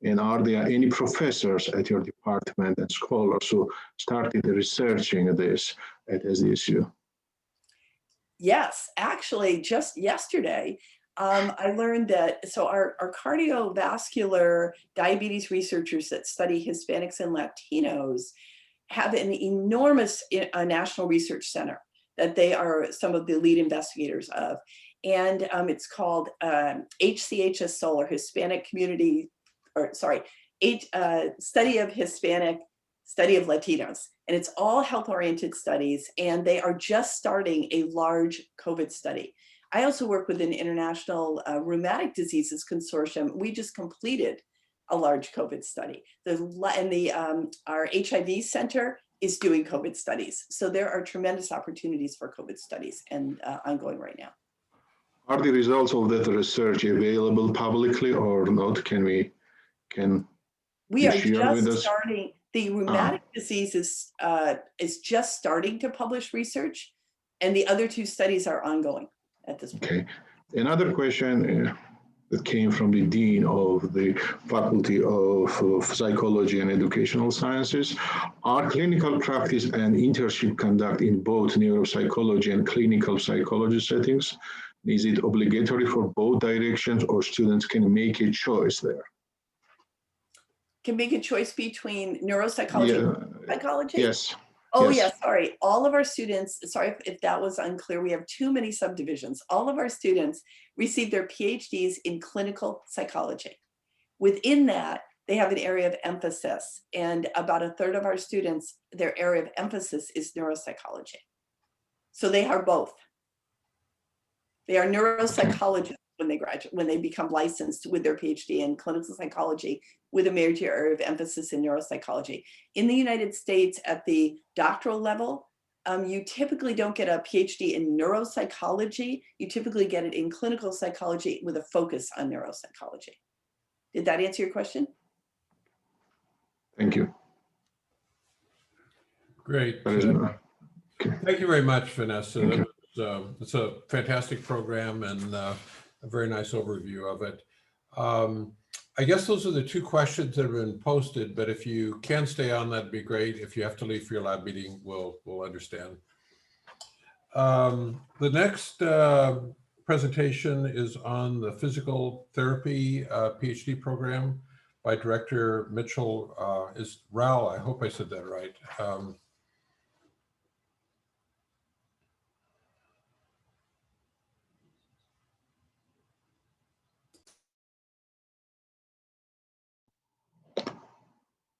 And are there any professors at your department and scholars who started researching this at SDSU? Yes, actually, just yesterday, I learned that, so our cardiovascular diabetes researchers that study Hispanics and Latinos have an enormous national research center that they are some of the lead investigators of. And it's called HCHS Solar, Hispanic Community, or sorry, Study of Hispanic, Study of Latinos. And it's all health-oriented studies, and they are just starting a large COVID study. I also work with an international rheumatic diseases consortium. We just completed a large COVID study. Our HIV center is doing COVID studies. So there are tremendous opportunities for COVID studies and ongoing right now. Are the results of that research available publicly or not? We are just starting. The rheumatic disease is just starting to publish research, and the other 2 studies are ongoing at this point. Okay. Another question that came from the Dean of the Faculty of Psychology and Educational Sciences. Are clinical practice and internship conduct in both neuropsychology and clinical psychology settings? Is it obligatory for both directions, or students can make a choice there? Can make a choice between neuropsychology and psychology? Yes. Oh, yes. yeah, sorry. All of our students, sorry if that was unclear, we have too many subdivisions. All of our students receive their PhDs in clinical psychology. Within that, they have an area of emphasis, and about 1/3 of our students, their area of emphasis is neuropsychology. So they are both. They are neuropsychologists when they graduate, when they become licensed with their PhD in clinical psychology with a major area of emphasis in neuropsychology. In the United States, at the doctoral level, you typically don't get a PhD in neuropsychology. You typically get it in clinical psychology with a focus on neuropsychology. Did that answer your question? Thank you. Great. Thank you very much, Vanessa. It's a fantastic program and a very nice overview of it. I guess those are the 2 questions that have been posted, but if you can stay on, that'd be great. If you have to leave for your lab meeting, we'll understand. The next presentation is on the physical therapy PhD program by Director Mitchell Rao. I hope I said that right.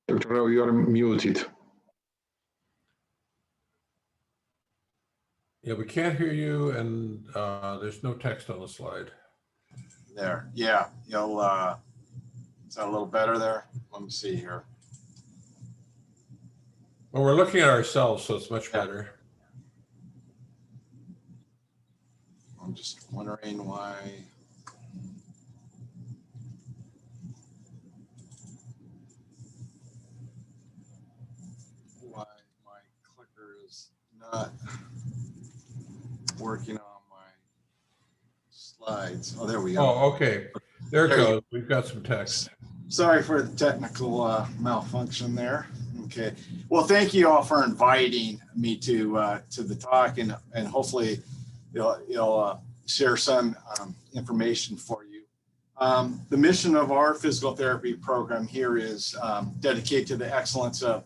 Dr. Rao, you are muted. Yeah, we can't hear you, and there's no text on the slide. There, yeah, you'll, is that a little better there? Let me see here. Well, we're looking at ourselves, so it's much better. I'm just wondering why. My clicker is not working on my slides. Oh, there we go. Oh, okay. There it goes. We've got some text. Sorry for the technical malfunction there. Okay. Well, thank you all for inviting me to the talk, and hopefully you'll share some information for you. The mission of our physical therapy program here is dedicated to the excellence of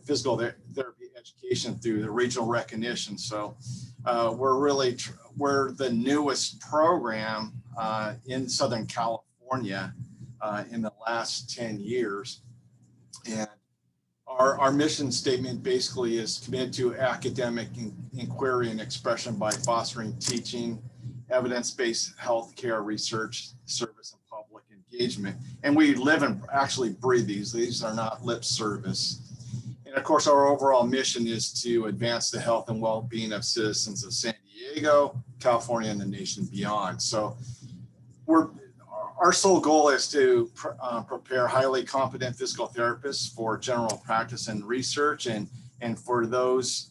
physical therapy education through the regional recognition. So we're the newest program in Southern California in the last 10 years. And our mission statement basically is committed to academic inquiry and expression by fostering teaching, evidence-based healthcare research, service, and public engagement. And we live and actually breathe these. These are not lip service. And of course, our overall mission is to advance the health and well-being of citizens of San Diego, California, and the nation beyond. So our sole goal is to prepare highly competent physical therapists for general practice and research. And for those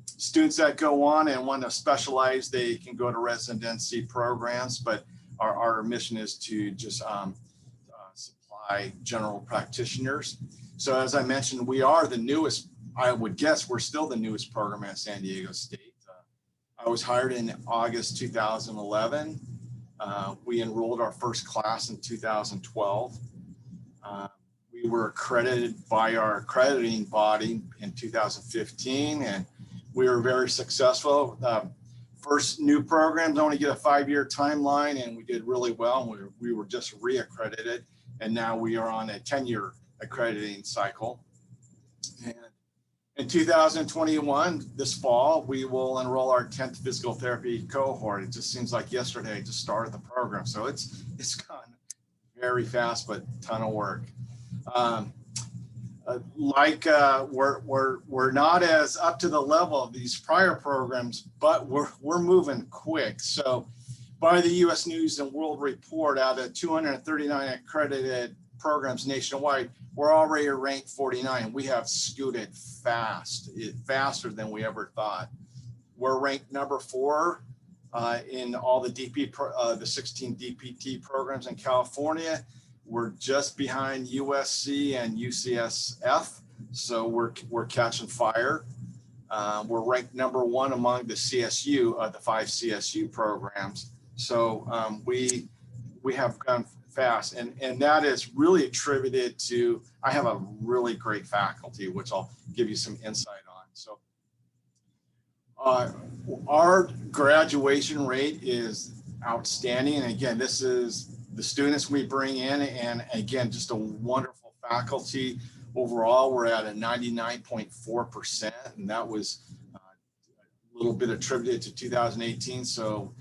students that go on and want to specialize, they can go to residency programs. But our mission is to just supply general practitioners. So as I mentioned, we are the newest, I would guess we're still the newest program at San Diego State. I was hired in August 2011. We enrolled our first class in 2012. We were accredited by our accrediting body in 2015, and we were very successful. First new programs only get a 5-year timeline, and we did really well. And we were just re-accredited, and now we are on a 10-year accrediting cycle. And in 2021, this fall, we will enroll our 10th physical therapy cohort. It just seems like yesterday I just started the program. So it's gone very fast, but a ton of work. We're not as up to the level of these prior programs, but we're moving quick. So by the US News and World Report, out of 239 accredited programs nationwide, we're already ranked 49. We have scooted faster than we ever thought. We're ranked number 4 in all the the 16 DPT programs in California. We're just behind USC and UCSF, so we're catching fire. We're ranked number 1 among the CSU, the 5 CSU programs. So we have gone fast, and that is really attributed to, I have a really great faculty, which I'll give you some insight on. So our graduation rate is outstanding. And again, this is the students we bring in, and again, just a wonderful faculty. Overall, we're at a 99.4%, and that was a little bit attributed to 2018. So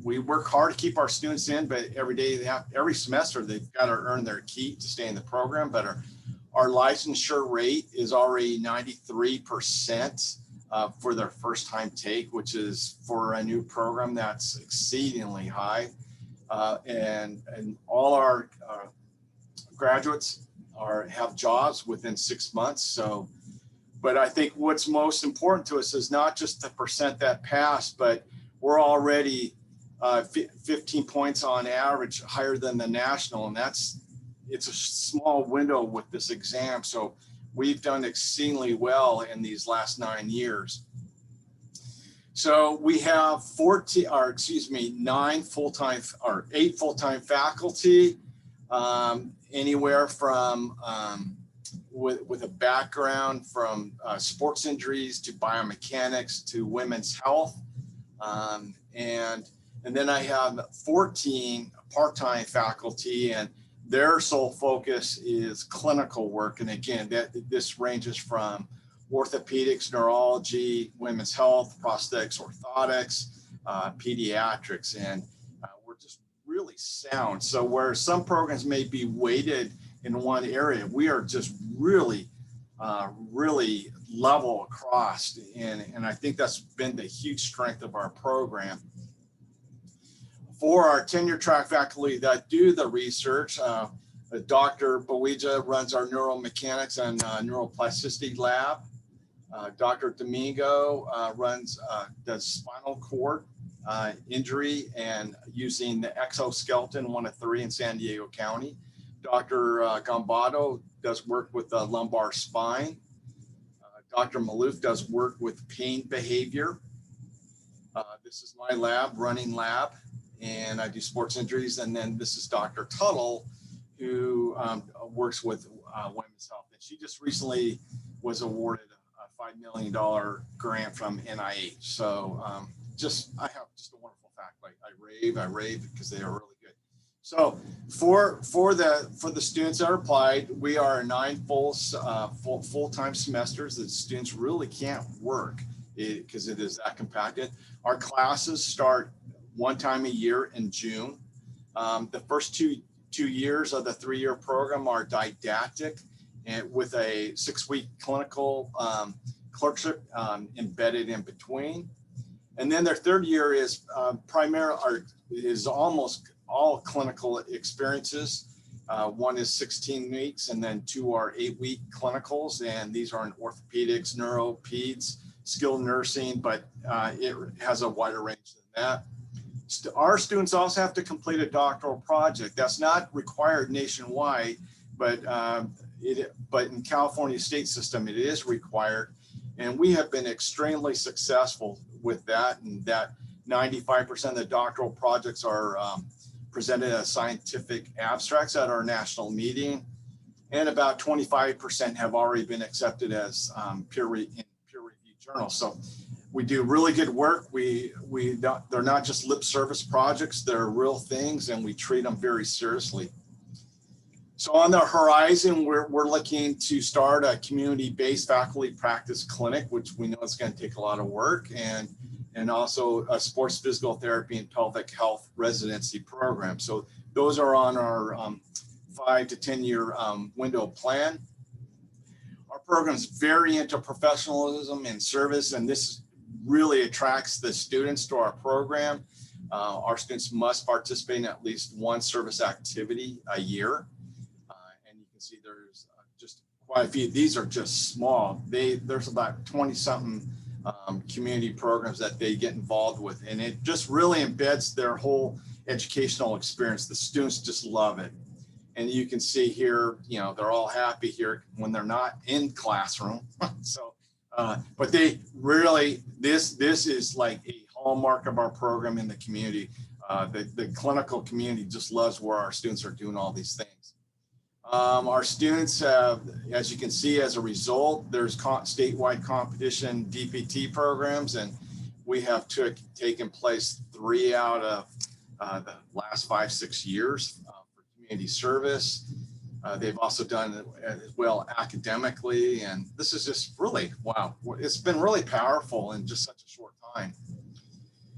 we work hard to keep our students in, but every semester they've got to earn their keep to stay in the program. But our licensure rate is already 93% for their first time take, which is for a new program that's exceedingly high. And all our graduates have jobs within 6 months. So, but I think what's most important to us is not just the percent that passed, but we're already 15 points on average higher than the national, and it's a small window with this exam. So we've done exceedingly well in these last 9 years. So we have 8 full-time faculty, anywhere from with a background from sports injuries to biomechanics to women's health. And then I have 14 part-time faculty, and their sole focus is clinical work. And again, this ranges from orthopedics, neurology, women's health, prosthetics, orthotics, pediatrics, and we're just really sound. So where some programs may be weighted in one area, we are just really level across, and I think that's been the huge strength of our program. For our tenure track faculty that do the research, Dr. Boija runs our neuromechanics and neuroplasticity lab. Dr. Domingo does spinal cord injury and using the exoskeleton 1 of 3 in San Diego County. Dr. Gambado does work with the lumbar spine. Dr. Malouf does work with pain behavior. This is my lab, running lab, and I do sports injuries. And then this is Dr. Tuttle, who works with Women's Health. And she just recently was awarded a $5 million grant from NIH. So I have just a wonderful faculty. I rave because they are really good. So for the students that are applied, we are 9 full-time semesters. The students really can't work because it is that compacted. Our classes start one time a year in June. The first two years of the 3-year program are didactic and with a 6-week clinical clerkship embedded in between. And then their 3rd year is is almost all clinical experiences. 1 is 16 weeks, and then 2 are 8-week clinicals. And these are in orthopedics, neuro, peds, skilled nursing, but it has a wider range than that. Our students also have to complete a doctoral project. That's not required nationwide, but in California state system, it is required. And we have been extremely successful with that, and that 95% of the doctoral projects are presented as scientific abstracts at our national meeting, and about 25% have already been accepted as peer-reviewed journals. So we do really good work. They're not just lip service projects, they're real things, and we treat them very seriously. So on the horizon, we're looking to start a community-based faculty practice clinic, which we know is going to take a lot of work, and also a sports physical therapy and pelvic health residency program. So those are on our 5 to 10 year window plan. Our program is very into professionalism and service, and this really attracts the students to our program. Our students must participate in at least 1 service activity a year. And you can see there's just quite a few. These are just small. There's about 20-something community programs that they get involved with, and it just really embeds their whole educational experience. The students just love it. And you can see here, they're all happy here when they're not in classroom. So, but they really, this is like a hallmark of our program in the community. The clinical community just loves where our students are doing all these things. Our students have, as you can see, as a result, there's statewide competition DPT programs, and we have taken place 3 out of the last 5-6 years for community service. They've also done it as well academically, and this is just really, wow, it's been really powerful in just such a short time.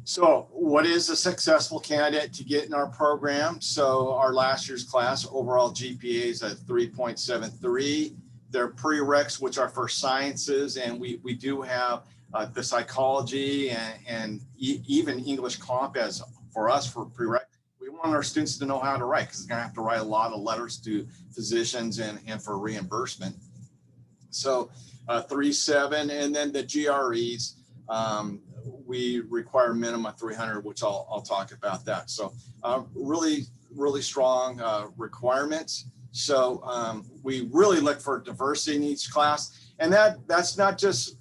So what is a successful candidate to get in our program? So our last year's class overall GPA is at 3.73. They're prereqs, which are for sciences, and we do have the psychology and even English comp as for us for prereq. We want our students to know how to write, because they're going to have to write a lot of letters to physicians and for reimbursement. So 3.7, and then the GREs. We require a minimum of 300, which I'll talk about that. So really strong requirements. So we really look for diversity in each class. And that's not just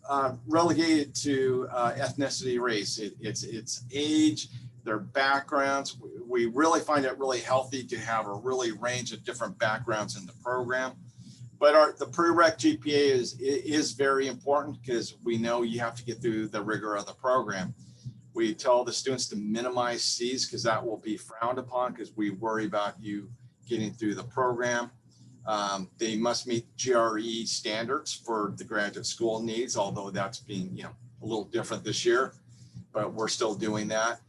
relegated to ethnicity, race. It's age, their backgrounds. We really find it really healthy to have a really range of different backgrounds in the program. But the Prereq Gpa is very important, because we know you have to get through the rigor of the program. We tell the students to minimize C's, because that will be frowned upon, because we worry about you getting through the program. They must meet GRE standards for the graduate school needs, although that's being a little different this year, but we're still doing that.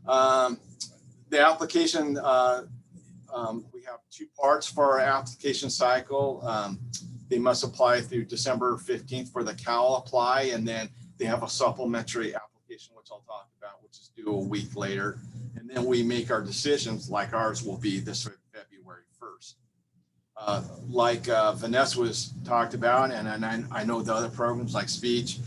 The application, we have 2 parts for our application cycle. They must apply through December 15th for the Cal apply, and then they have a supplementary application, which I'll talk about, which is due a week later. And then we make our decisions, like ours will be this February 1st. Like Vanessa was talked about, and I know the other programs like speech,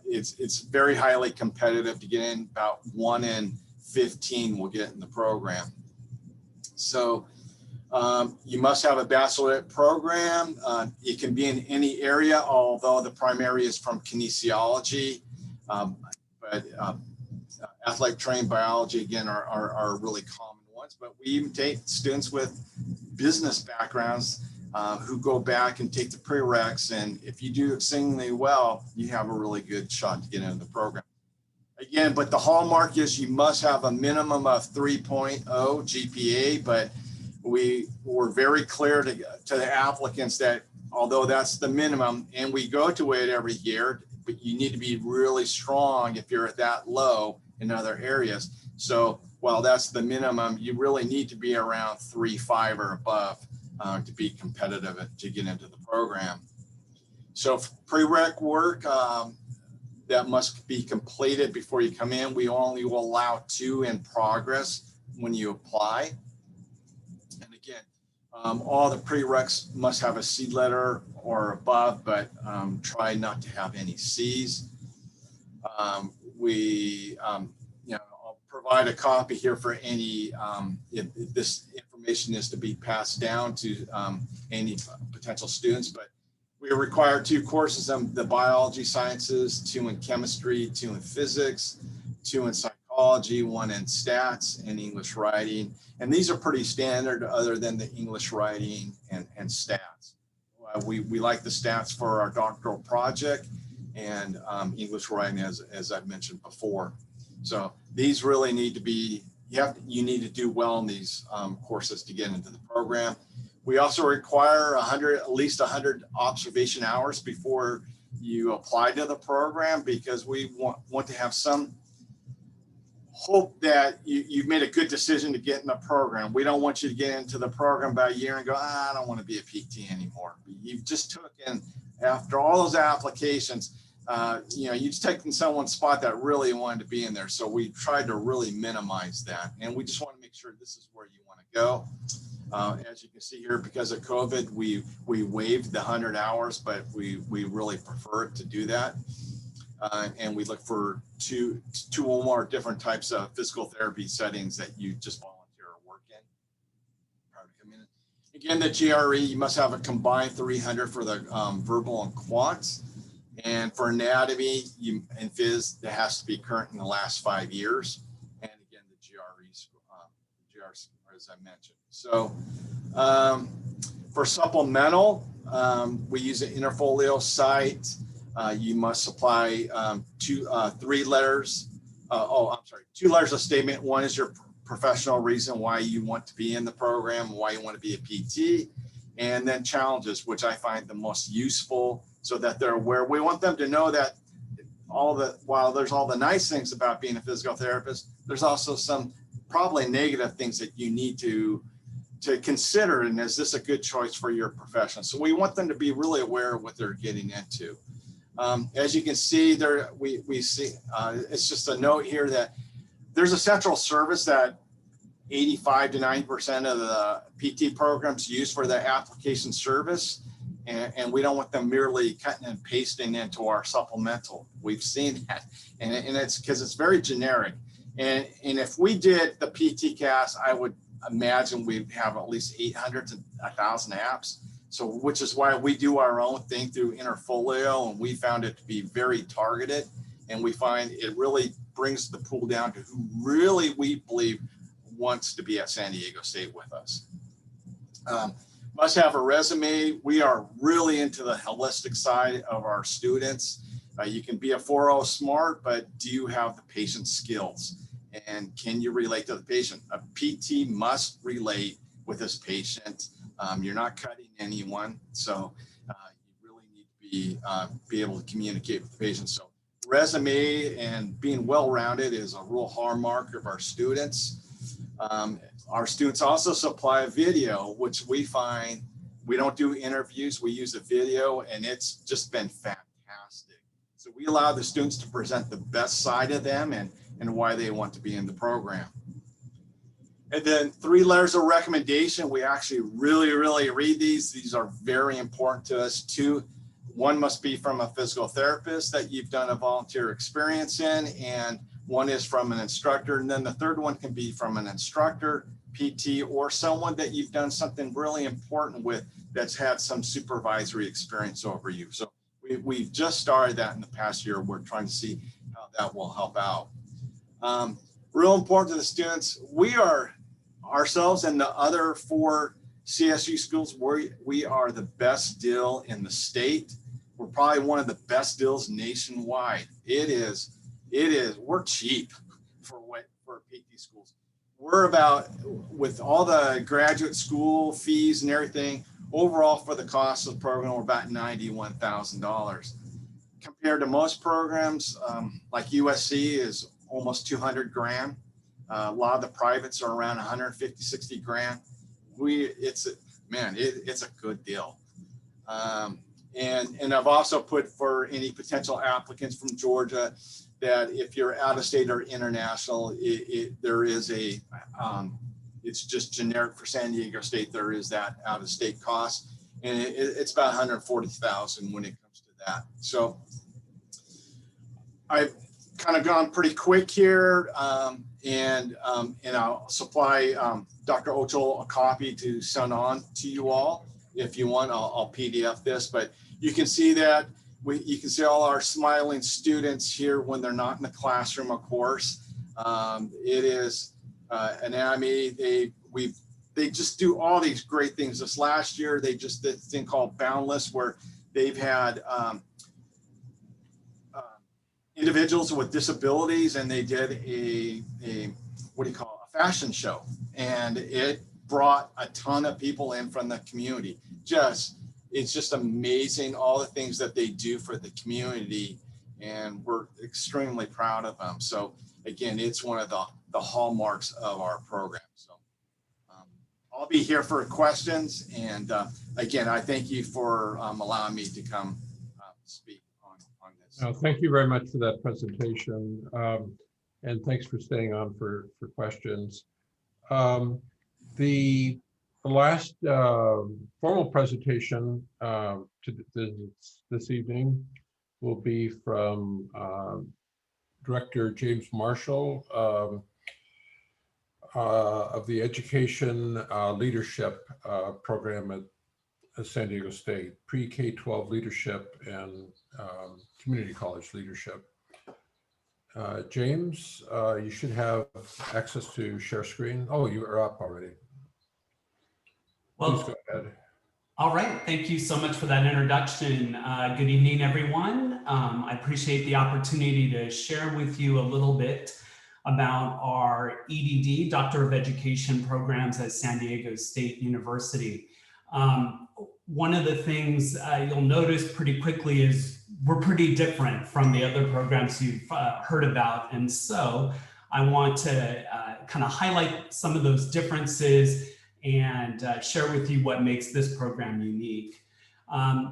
it's very highly competitive to get in. About 1 in 15 will get in the program. So you must have a baccalaureate program. It can be in any area, although the primary is from kinesiology. But but athletic training, biology, again, are really common ones. But we even take students with business backgrounds who go back and take the prereqs. And if you do exceedingly well, you have a really good shot to get into the program. Again, but the hallmark is you must have a minimum of 3.0 GPA, but we were very clear to the applicants that although that's the minimum and we go to it every year, but you need to be really strong if you're at that low in other areas. So while that's the minimum, you really need to be around 3.5 or above to be competitive to get into the program. So Prereq work, that must be completed before you come in. We only will allow 2 in progress when you apply. And again, all the prereqs must have a C letter or above, but try not to have any C's. I'll provide a copy here for any, if this information is to be passed down to any potential students, but we require 2 courses in the biology sciences, 2 in chemistry, 2 in physics, 2 in psychology, 1 in stats and English writing. And these are pretty standard other than the English writing and stats. We like the stats for our doctoral project and English writing as I've mentioned before. So these really need to be, you need to do well in these courses to get into the program. We also require at least 100 observation hours before you apply to the program, because we want to have some hope that you've made a good decision to get in the program. We don't want you to get into the program by a year and go, I don't want to be a PT anymore. You've just taken, after all those applications, you've just taken someone's spot that really wanted to be in there. So we tried to really minimize that. And we just want to make sure this is where you want to go. As you can see here, because of COVID, we waived the 100 hours, but we really prefer to do that. And we look for two or more different types of physical therapy settings that you just volunteer or work in prior to coming in. Again, the GRE, you must have a combined 300 for the verbal and quants. And for anatomy and phys, that has to be current in the last 5 years. And again, the GREs, as I mentioned. So for supplemental, we use an interfolio site. You must supply 2 letters. 2 letters of statement. One is your professional reason why you want to be in the program, why you want to be a PT, and then challenges, which I find the most useful, so that they're aware. We want them to know that while there's all the nice things about being a physical therapist, there's also some probably negative things that you need to consider, and is this a good choice for your profession? So we want them to be really aware of what they're getting into. As you can see there, we see, it's just a note here that there's a central service that 85 to 90% of the PT programs use for their application service. And we don't want them merely cutting and pasting into our supplemental. We've seen that, and it's because it's very generic. And if we did the PT cast, I would imagine we'd have at least 800 to 1,000 apps. So, which is why we do our own thing through Interfolio, and we found it to be very targeted. And we find it really brings the pool down to who really we believe wants to be at San Diego State with us. Must have a resume. We are really into the holistic side of our students. You can be a 4.0 smart, but do you have the patient skills? And can you relate to the patient? A PT must relate with this patient. You're not cutting anyone, so you really need to be able to communicate with the patient. So resume and being well-rounded is a real hallmark of our students. Our students also supply a video, which we find, we don't do interviews, we use a video, and it's just been fantastic. So we allow the students to present the best side of them and why they want to be in the program. And then 3 letters of recommendation. We actually really read these. These are very important to us. 2, 1 must be from a physical therapist that you've done a volunteer experience in, and 1 is from an instructor. And then the 3rd one can be from an instructor, PT, or someone that you've done something really important with that's had some supervisory experience over you. So we've just started that in the past year. We're trying to see how that will help out. Real important to the students, we are ourselves and the other 4 CSU schools, we are the best deal in the state. We're probably one of the best deals nationwide. We're cheap for PT schools. We're about, with all the graduate school fees and everything, overall for the cost of the program, we're about $91,000. Compared to most programs, like USC is almost 200 grand. A lot of the privates are around 150, 60 grand. It's a good deal. And I've also put for any potential applicants from Georgia that if you're out of state or international, there is a, it's just generic for San Diego State. There is that out of state cost, and it's about 140,000 when it comes to that. So I've kind of gone pretty quick here, and I'll supply Dr. Ochel a copy to send on to you all. If you want, I'll PDF this, but you can see that you can see all our smiling students here when they're not in the classroom, of course. It is anatomy. They just do all these great things. This last year, they just did this thing called Boundless, where they've had individuals with disabilities, and they did a fashion show, and it brought a ton of people in from the community. It's just amazing, all the things that they do for the community, and we're extremely proud of them. So again, it's one of the hallmarks of our program. So I'll be here for questions, and again, I thank you for allowing me to come speak on this. Thank you very much for that presentation, and thanks for staying on for questions. The last formal presentation this evening will be from Director James Marshall of the Education Leadership Program at San Diego State, pre-K-12 leadership and community college leadership. James, you should have access to share screen. Oh, you are up already. Well, please go ahead. All right, thank you so much for that introduction. Good evening, everyone. I appreciate the opportunity to share with you a little bit about our EDD, Doctor of Education programs at San Diego State University. One of the things you'll notice pretty quickly is we're pretty different from the other programs you've heard about. And so I want to kind of highlight some of those differences and share with you what makes this program unique.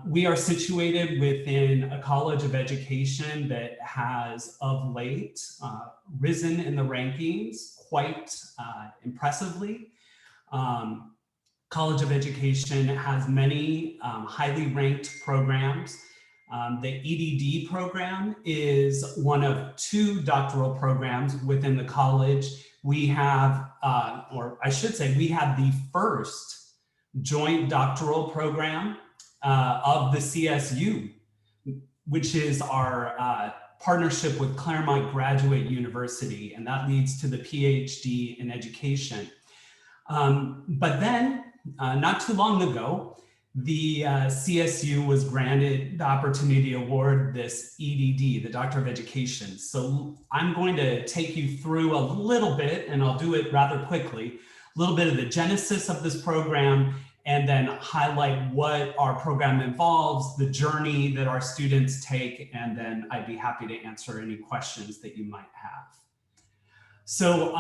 We are situated within a college of education that has of late risen in the rankings quite impressively. College of Education has many highly ranked programs. The EDD program is one of 2 doctoral programs within the college. We have, or I should say, we have the first joint doctoral program of the CSU, which is our partnership with Claremont Graduate University, and that leads to the PhD in education. But then, not too long ago, the CSU was granted the opportunity to award this EDD, the Doctor of Education. So I'm going to take you through a little bit, and I'll do it rather quickly, a little bit of the genesis of this program, and then highlight what our program involves, the journey that our students take, and then I'd be happy to answer any questions that you might have. So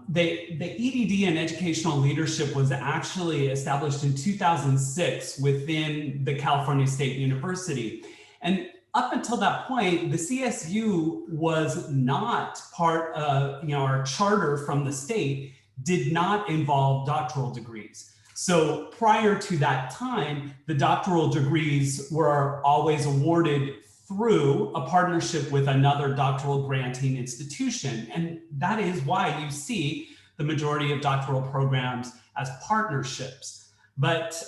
the EDD in educational leadership was actually established in 2006 within the California State University. And up until that point, the CSU was not part of, our charter from the state did not involve doctoral degrees. So prior to that time, the doctoral degrees were always awarded through a partnership with another doctoral granting institution. And that is why you see the majority of doctoral programs as partnerships. But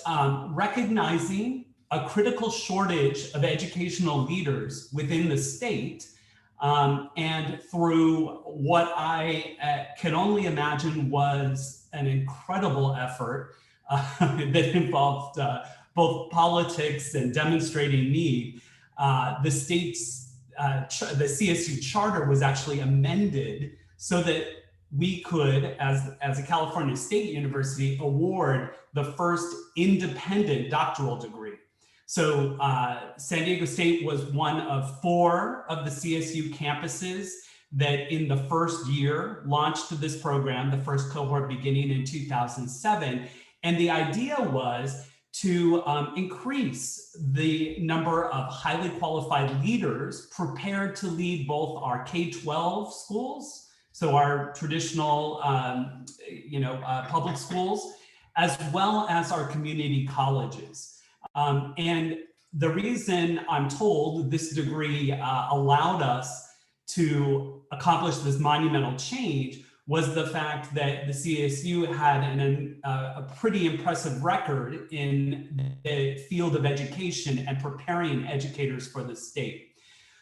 recognizing a critical shortage of educational leaders within the state, and through what I can only imagine was an incredible effort that involved both politics and demonstrating need, the state's, the CSU charter was actually amended so that we could, as a California State University, award the first independent doctoral degree. So San Diego State was one of 4 of the CSU campuses that in the first year launched this program, the first cohort beginning in 2007. And the idea was to increase the number of highly qualified leaders prepared to lead both our K-12 schools, so our traditional public schools, as well as our community colleges. And the reason I'm told this degree allowed us to accomplish this monumental change was the fact that the CSU had a pretty impressive record in the field of education and preparing educators for the state.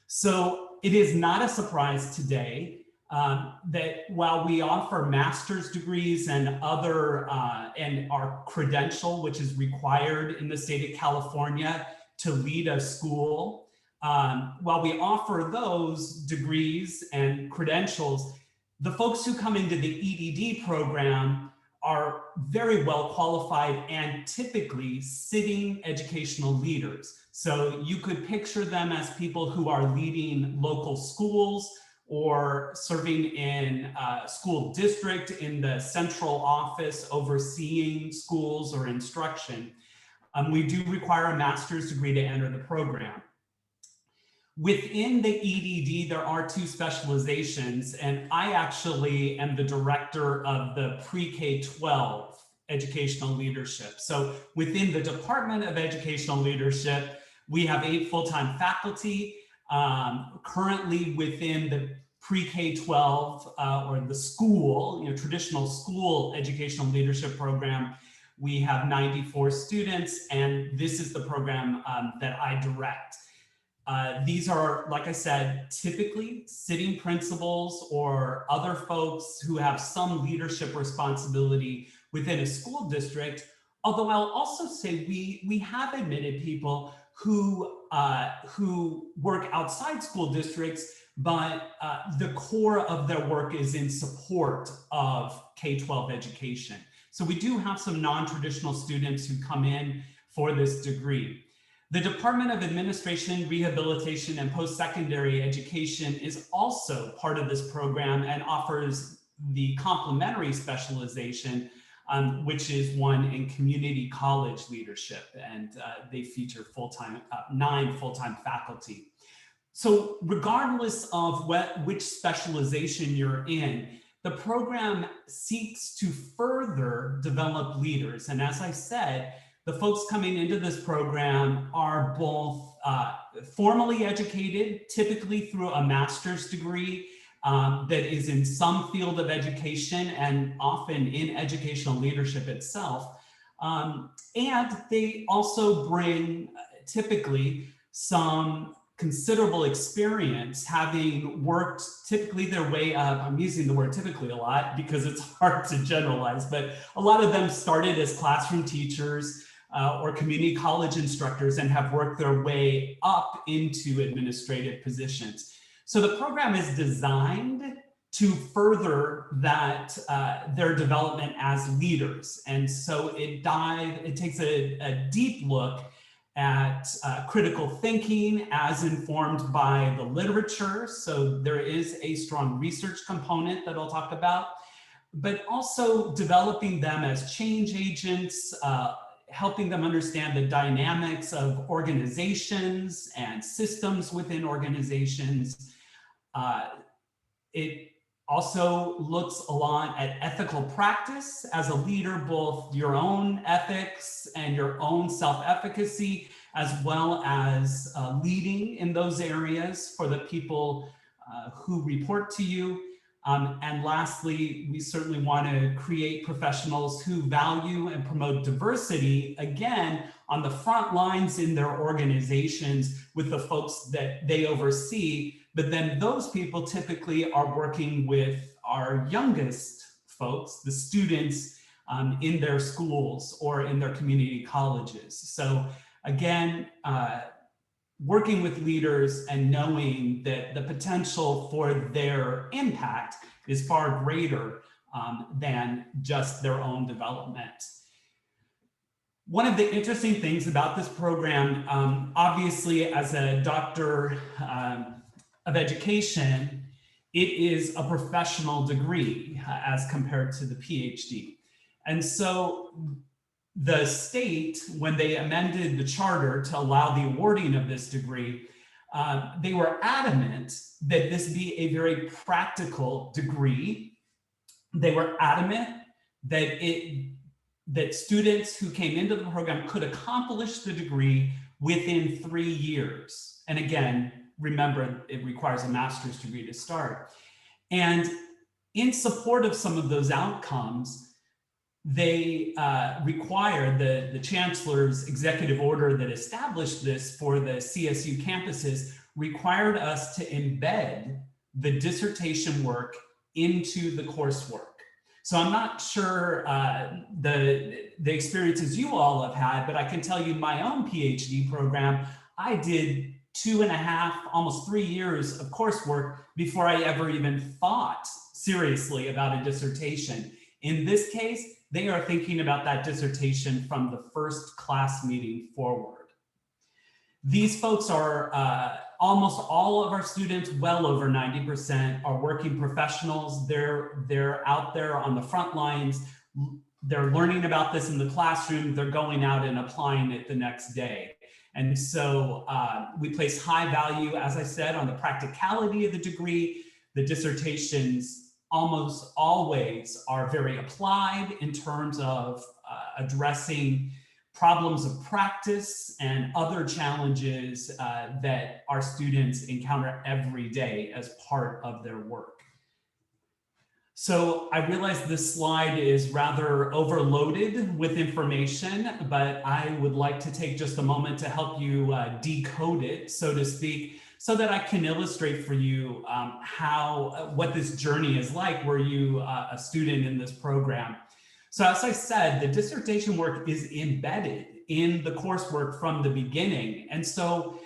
So it is not a surprise today that while we offer master's degrees and other, and our credential, which is required in the state of California to lead a school, while we offer those degrees and credentials, the folks who come into the EDD program are very well qualified and typically sitting educational leaders. So you could picture them as people who are leading local schools or serving in a school district in the central office overseeing schools or instruction. We do require a master's degree to enter the program. Within the EDD, there are 2 specializations, and I actually am the director of the pre-K-12 educational leadership. So within the Department of Educational Leadership, we have 8 full-time faculty. Currently within the pre-K-12 or the school, traditional school educational leadership program, we have 94 students, and this is the program that I direct. These are, like I said, typically sitting principals or other folks who have some leadership responsibility within a school district. Although I'll also say we have admitted people who work outside school districts, but the core of their work is in support of K-12 education. So we do have some non-traditional students who come in for this degree. The Department of Administration, Rehabilitation, and Post-Secondary Education is also part of this program and offers the complementary specialization, which is one in community college leadership, and they feature 9 full-time faculty. So regardless of which specialization you're in, the program seeks to further develop leaders. And as I said, the folks coming into this program are both formally educated, typically through a master's degree that is in some field of education and often in educational leadership itself. And they also bring typically some considerable experience, having worked typically their way up. I'm using the word typically a lot because it's hard to generalize, but a lot of them started as classroom teachers or community college instructors and have worked their way up into administrative positions. So the program is designed to further that their development as leaders. And so it takes a deep look at critical thinking as informed by the literature. So there is a strong research component that I'll talk about, but also developing them as change agents, helping them understand the dynamics of organizations and systems within organizations. It also looks a lot at ethical practice as a leader, both your own ethics and your own self-efficacy, as well as leading in those areas for the people who report to you. And lastly, we certainly want to create professionals who value and promote diversity, again, on the front lines in their organizations with the folks that they oversee. But then those people typically are working with our youngest folks, the students in their schools or in their community colleges. So again, working with leaders and knowing that the potential for their impact is far greater than just their own development. One of the interesting things about this program, obviously as a doctor of education, it is a professional degree as compared to the PhD. And so the state, when they amended the charter to allow the awarding of this degree, they were adamant that this be a very practical degree. They were adamant that students who came into the program could accomplish the degree within 3 years. And again, remember, it requires a master's degree to start. And in support of some of those outcomes, they require the chancellor's executive order that established this for the CSU campuses required us to embed the dissertation work into the coursework. So I'm not sure the experiences you all have had, but I can tell you my own PhD program, I did 2.5, almost 3 years of coursework before I ever even thought seriously about a dissertation. In this case, they are thinking about that dissertation from the first class meeting forward. These folks are, almost all of our students, well over 90%, are working professionals. They're out there on the front lines. They're learning about this in the classroom. They're going out and applying it the next day. And so we place high value, as I said, on the practicality of the degree. The dissertations almost always are very applied in terms of addressing problems of practice and other challenges that our students encounter every day as part of their work. So I realize this slide is rather overloaded with information, but I would like to take just a moment to help you decode it, so to speak, so that I can illustrate for you what this journey is like were you a student in this program. So as I said, the dissertation work is embedded in the coursework from the beginning. And so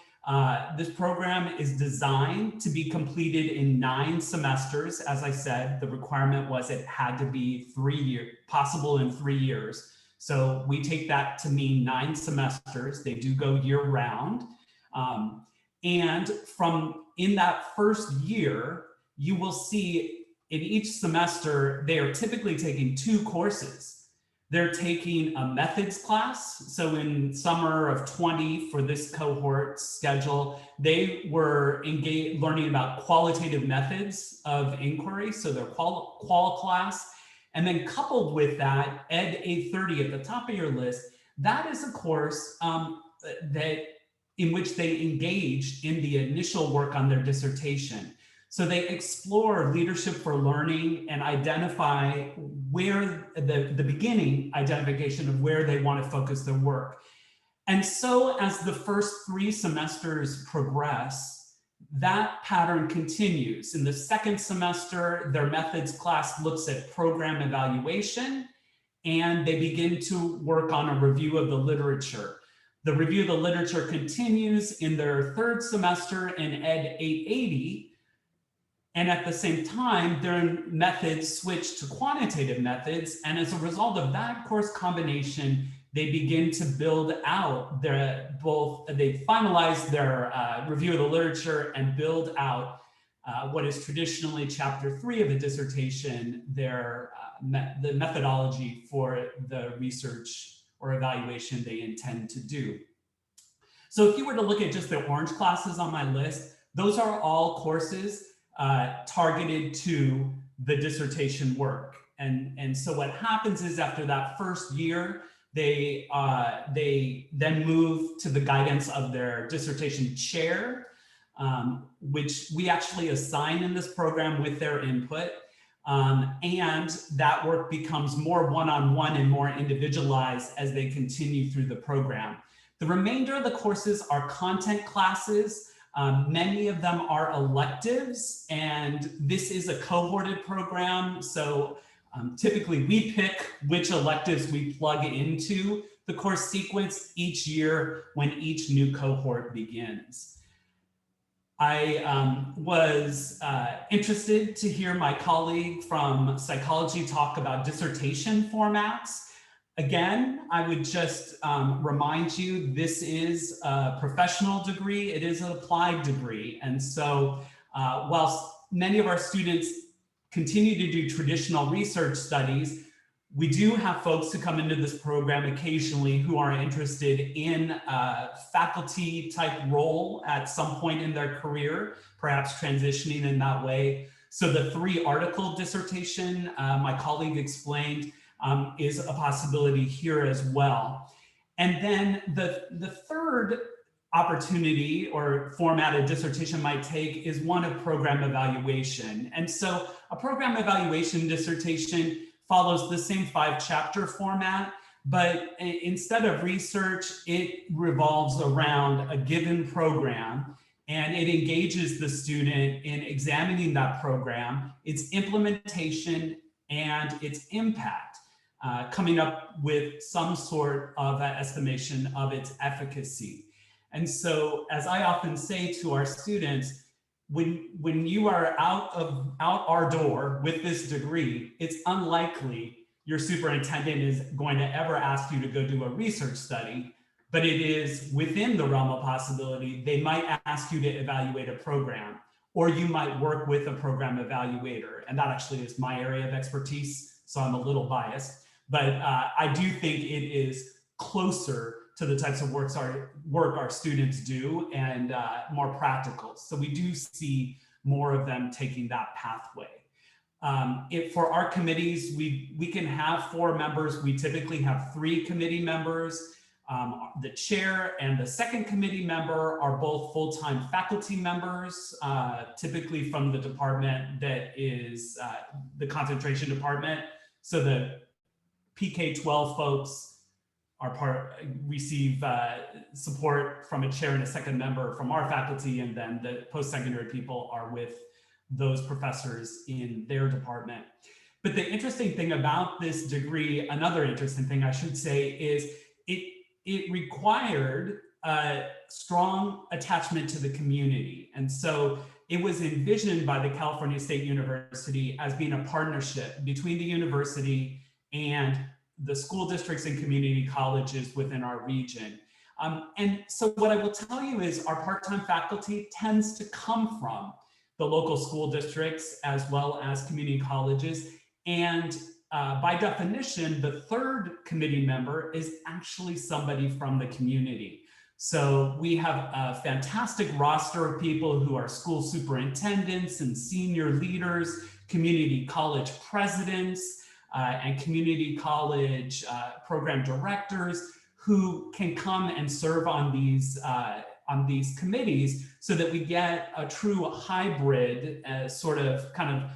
this program is designed to be completed in 9 semesters. As I said, the requirement was it had to be 3 years, possible in 3 years. So we take that to mean 9 semesters. They do go year round. And in that first year, you will see in each semester, they are typically taking 2 courses. They're taking a methods class. So in summer of 20 for this cohort schedule, they were learning about qualitative methods of inquiry. So their qual class. And then coupled with that, Ed 830 at the top of your list, that is a course in which they engaged in the initial work on their dissertation. So they explore leadership for learning and identify where the beginning identification of where they want to focus their work. And so as the first 3 semesters progress, that pattern continues. In the second semester, their methods class looks at program evaluation, and they begin to work on a review of the literature. The review of the literature continues in their 3rd semester in Ed 880. And at the same time, their methods switch to quantitative methods. And as a result of that course combination, they begin to build out they finalize their review of the literature and build out what is traditionally chapter 3 of a dissertation, the methodology for the research or evaluation they intend to do. So if you were to look at just the orange classes on my list, those are all courses targeted to the dissertation work. And so what happens is after that first year, they then move to the guidance of their dissertation chair, which we actually assign in this program with their input. And that work becomes more one-on-one and more individualized as they continue through the program. The remainder of the courses are content classes. Many of them are electives, and this is a cohorted program. So typically we pick which electives we plug into the course sequence each year when each new cohort begins. I was interested to hear my colleague from psychology talk about dissertation formats. Again, I would just remind you, this is a professional degree, it is an applied degree. And so whilst many of our students continue to do traditional research studies, we do have folks who come into this program occasionally who are interested in a faculty type role at some point in their career, perhaps transitioning in that way. So the 3-article dissertation my colleague explained is a possibility here as well. And then the third opportunity or format a dissertation might take is one of program evaluation. And so a program evaluation dissertation follows the same 5-chapter format, but instead of research, it revolves around a given program, and it engages the student in examining that program, its implementation, and its impact, coming up with some sort of estimation of its efficacy. And so, as I often say to our students, when you are out our door with this degree, it's unlikely your superintendent is going to ever ask you to go do a research study, but it is within the realm of possibility. They might ask you to evaluate a program, or you might work with a program evaluator. And that actually is my area of expertise, so I'm a little biased, but I do think it is closer to the types of work our students do, and more practical. So we do see more of them taking that pathway. For our committees, we can have 4 members. We typically have 3 committee members. The chair and the second committee member are both full-time faculty members, typically from the department that is the concentration department. So the PK-12 folks receive support from a chair and a second member from our faculty, and then the post-secondary people are with those professors in their department. But the interesting thing about this degree, another interesting thing I should say, is it required a strong attachment to the community. And so it was envisioned by the California State University as being a partnership between the university and the school districts and community colleges within our region. And so what I will tell you is our part-time faculty tends to come from the local school districts as well as community colleges. And by definition, the third committee member is actually somebody from the community. So we have a fantastic roster of people who are school superintendents and senior leaders, community college presidents, and community college program directors who can come and serve on these committees, so that we get a true hybrid sort of kind of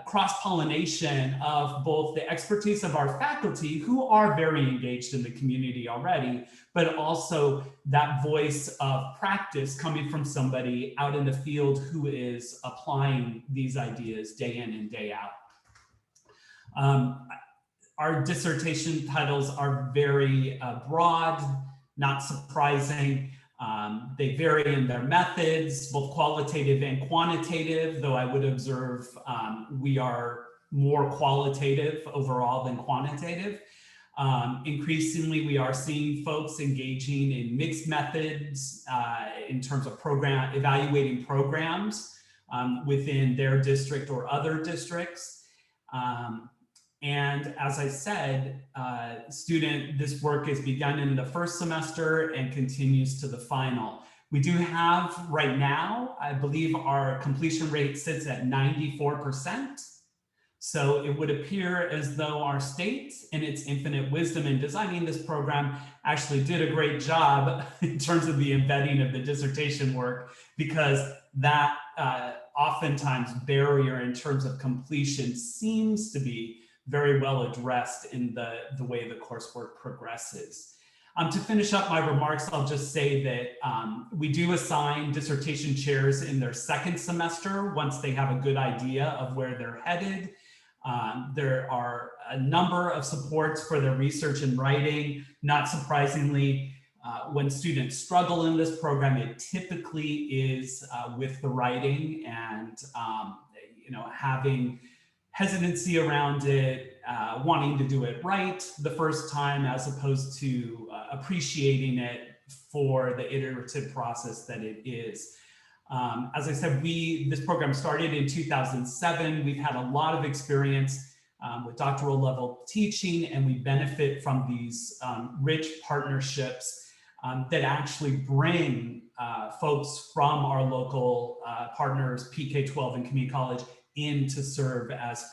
cross-pollination of both the expertise of our faculty, who are very engaged in the community already, but also that voice of practice coming from somebody out in the field who is applying these ideas day in and day out. Our dissertation titles are very broad, not surprising. They vary in their methods, both qualitative and quantitative, though I would observe we are more qualitative overall than quantitative. Increasingly, we are seeing folks engaging in mixed methods in terms of evaluating programs within their district or other districts. And as I said, this work is begun in the first semester and continues to the final. We do have right now, I believe our completion rate sits at 94%. So it would appear as though our state, in its infinite wisdom in designing this program, actually did a great job in terms of the embedding of the dissertation work, because that oftentimes barrier in terms of completion seems to be very well addressed in the way the coursework progresses. To finish up my remarks, I'll just say that we do assign dissertation chairs in their second semester once they have a good idea of where they're headed. There are a number of supports for their research and writing. Not surprisingly, when students struggle in this program, it typically is with the writing and having hesitancy around it, wanting to do it right the first time as opposed to appreciating it for the iterative process that it is. As I said, this program started in 2007. We've had a lot of experience with doctoral level teaching, and we benefit from these rich partnerships that actually bring folks from our local partners, PK-12 and community college, in to serve as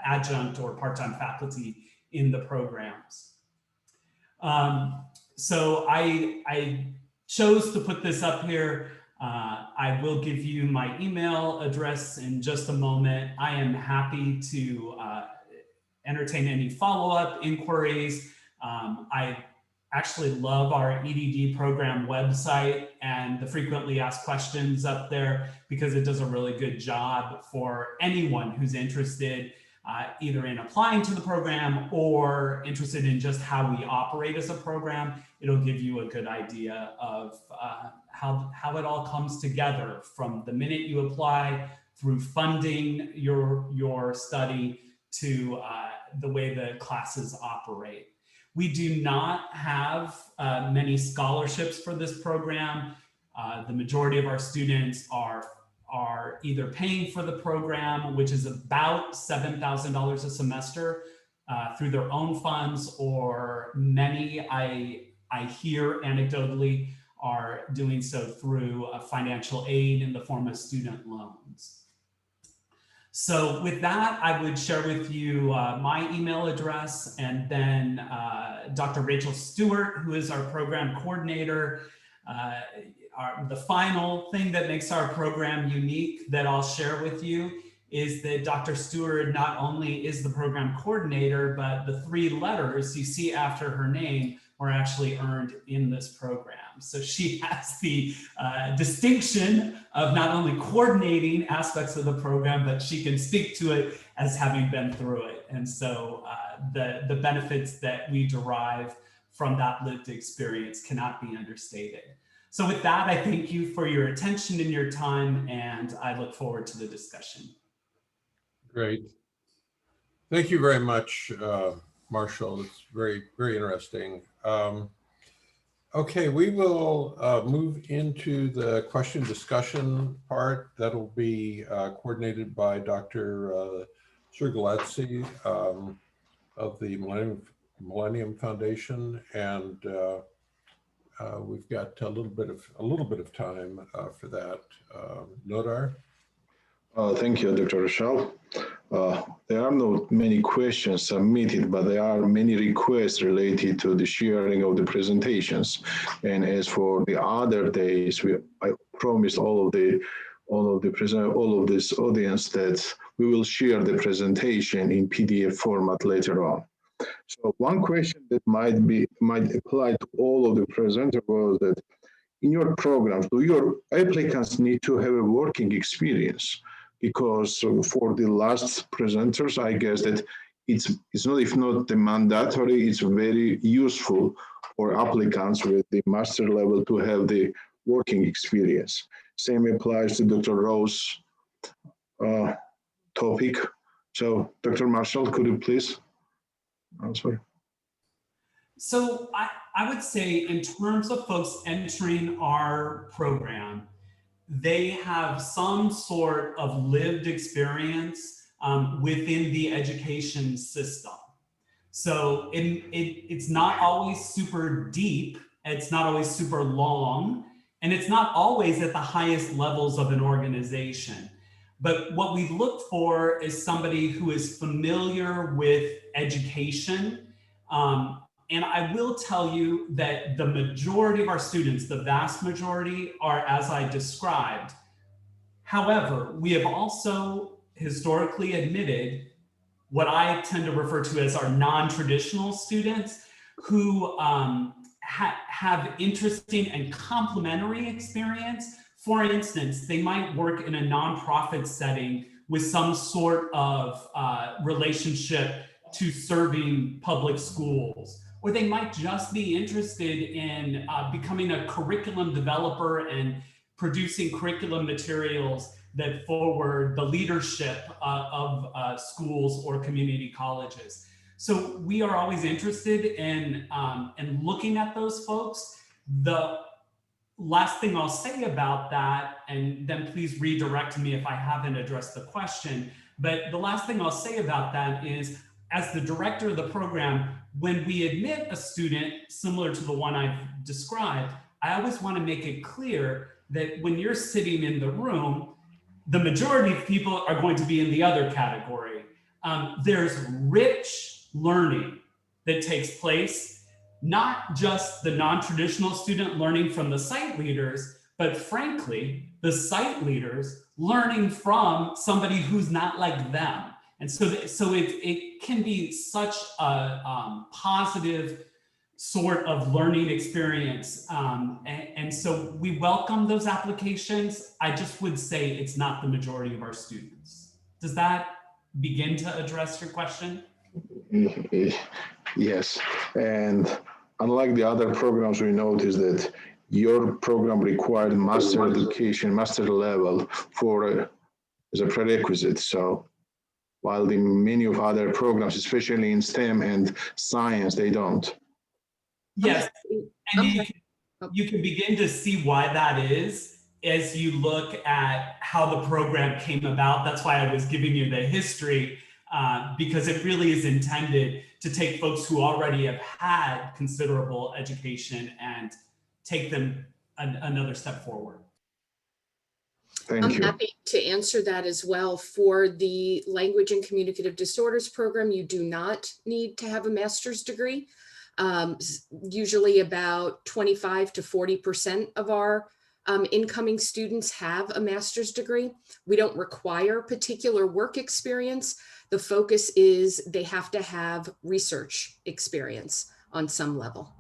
adjunct or part-time faculty in the programs. So I chose to put this up here. I will give you my email address in just a moment. I am happy to entertain any follow-up inquiries. I actually love our EDD program website and the frequently asked questions up there because it does a really good job for anyone who's interested either in applying to the program or interested in just how we operate as a program. It'll give you a good idea of how it all comes together from the minute you apply through funding your study to the way the classes operate. We do not have many scholarships for this program. The majority of our students are either paying for the program, which is about $7,000 a semester through their own funds, or many I hear anecdotally are doing so through financial aid in the form of student loans. So with that, I would share with you my email address, and then Dr. Rachel Stewart, who is our program coordinator. The final thing that makes our program unique that I'll share with you is that Dr. Stewart not only is the program coordinator, but the 3 letters you see after her name were actually earned in this program. So she has the distinction of not only coordinating aspects of the program, but she can speak to it as having been through it. And so the benefits that we derive from that lived experience cannot be understated. So with that, I thank you for your attention and your time, and I look forward to the discussion. Great. Thank you very much, Marshall. It's very, very interesting. Okay, we will move into the question discussion part. That'll be coordinated by Dr. Surgalatsi of the Millennium Foundation, and we've got a little bit of time for that. Nodar. Thank you, Dr. Rochelle. There are not many questions submitted, but there are many requests related to the sharing of the presentations. And as for the other days, I promised all of this audience that we will share the presentation in PDF format later on. So one question that might apply to all of the presenters was that in your programs, do your applicants need to have a working experience? Because for the last presenters, I guess that it's not, if not the mandatory, it's very useful for applicants with the master level to have the working experience. Same applies to Dr. Rowe's topic. So Dr. Marshall, could you please answer? So I would say in terms of folks entering our program, they have some sort of lived experience within the education system. So it's not always super deep, it's not always super long, and it's not always at the highest levels of an organization. But what we look for is somebody who is familiar with education. And I will tell you that the majority of our students, the vast majority, are as I described. However, we have also historically admitted what I tend to refer to as our non-traditional students who have interesting and complementary experience. For instance, they might work in a nonprofit setting with some sort of relationship to serving public schools, or they might just be interested in becoming a curriculum developer and producing curriculum materials that forward the leadership of schools or community colleges. So we are always interested in looking at those folks. The last thing I'll say about that, and then please redirect me if I haven't addressed the question, but the last thing I'll say about that is, as the director of the program, when we admit a student similar to the one I've described, I always want to make it clear that when you're sitting in the room, the majority of people are going to be in the other category. There's rich learning that takes place, not just the non-traditional student learning from the site leaders, but frankly, the site leaders learning from somebody who's not like them. And so it can be such a positive sort of learning experience. And so we welcome those applications. I just would say it's not the majority of our students. Does that begin to address your question? Yes, and unlike the other programs, we noticed that your program required master education, master level for as a prerequisite. So while the many of other programs, especially in STEM and science, they don't. Yes, and you can begin to see why that is as you look at how the program came about. That's why I was giving you the history, because it really is intended to take folks who already have had considerable education and take them another step forward. Thank you. I'm happy to answer that as well. For the Language and Communicative Disorders program, you do not need to have a master's degree. Usually about 25 to 40% of our incoming students have a master's degree. We don't require particular work experience. The focus is they have to have research experience on some level.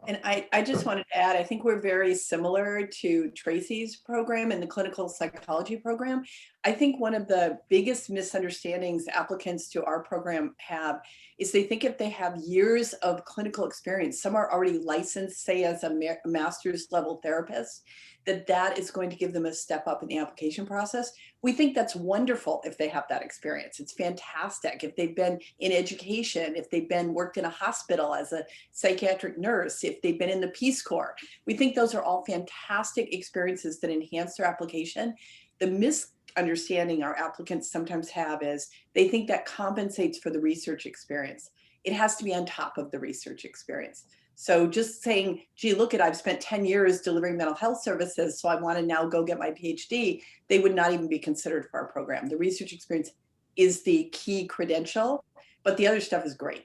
And I just wanted to add, I think we're very similar to Tracy's program and the clinical psychology program. I think one of the biggest misunderstandings applicants to our program have is they think if they have years of clinical experience, some are already licensed, say as a master's level therapist, that is going to give them a step up in the application process. We think that's wonderful if they have that experience. It's fantastic if they've been in education, if they've worked in a hospital as a psychiatric nurse, if they've been in the Peace Corps. We think those are all fantastic experiences that enhance their application. The misunderstanding our applicants sometimes have is they think that compensates for the research experience. It has to be on top of the research experience. So just saying, gee, look I've spent 10 years delivering mental health services, so I want to now go get my PhD, they would not even be considered for our program. The research experience is the key credential, but the other stuff is great.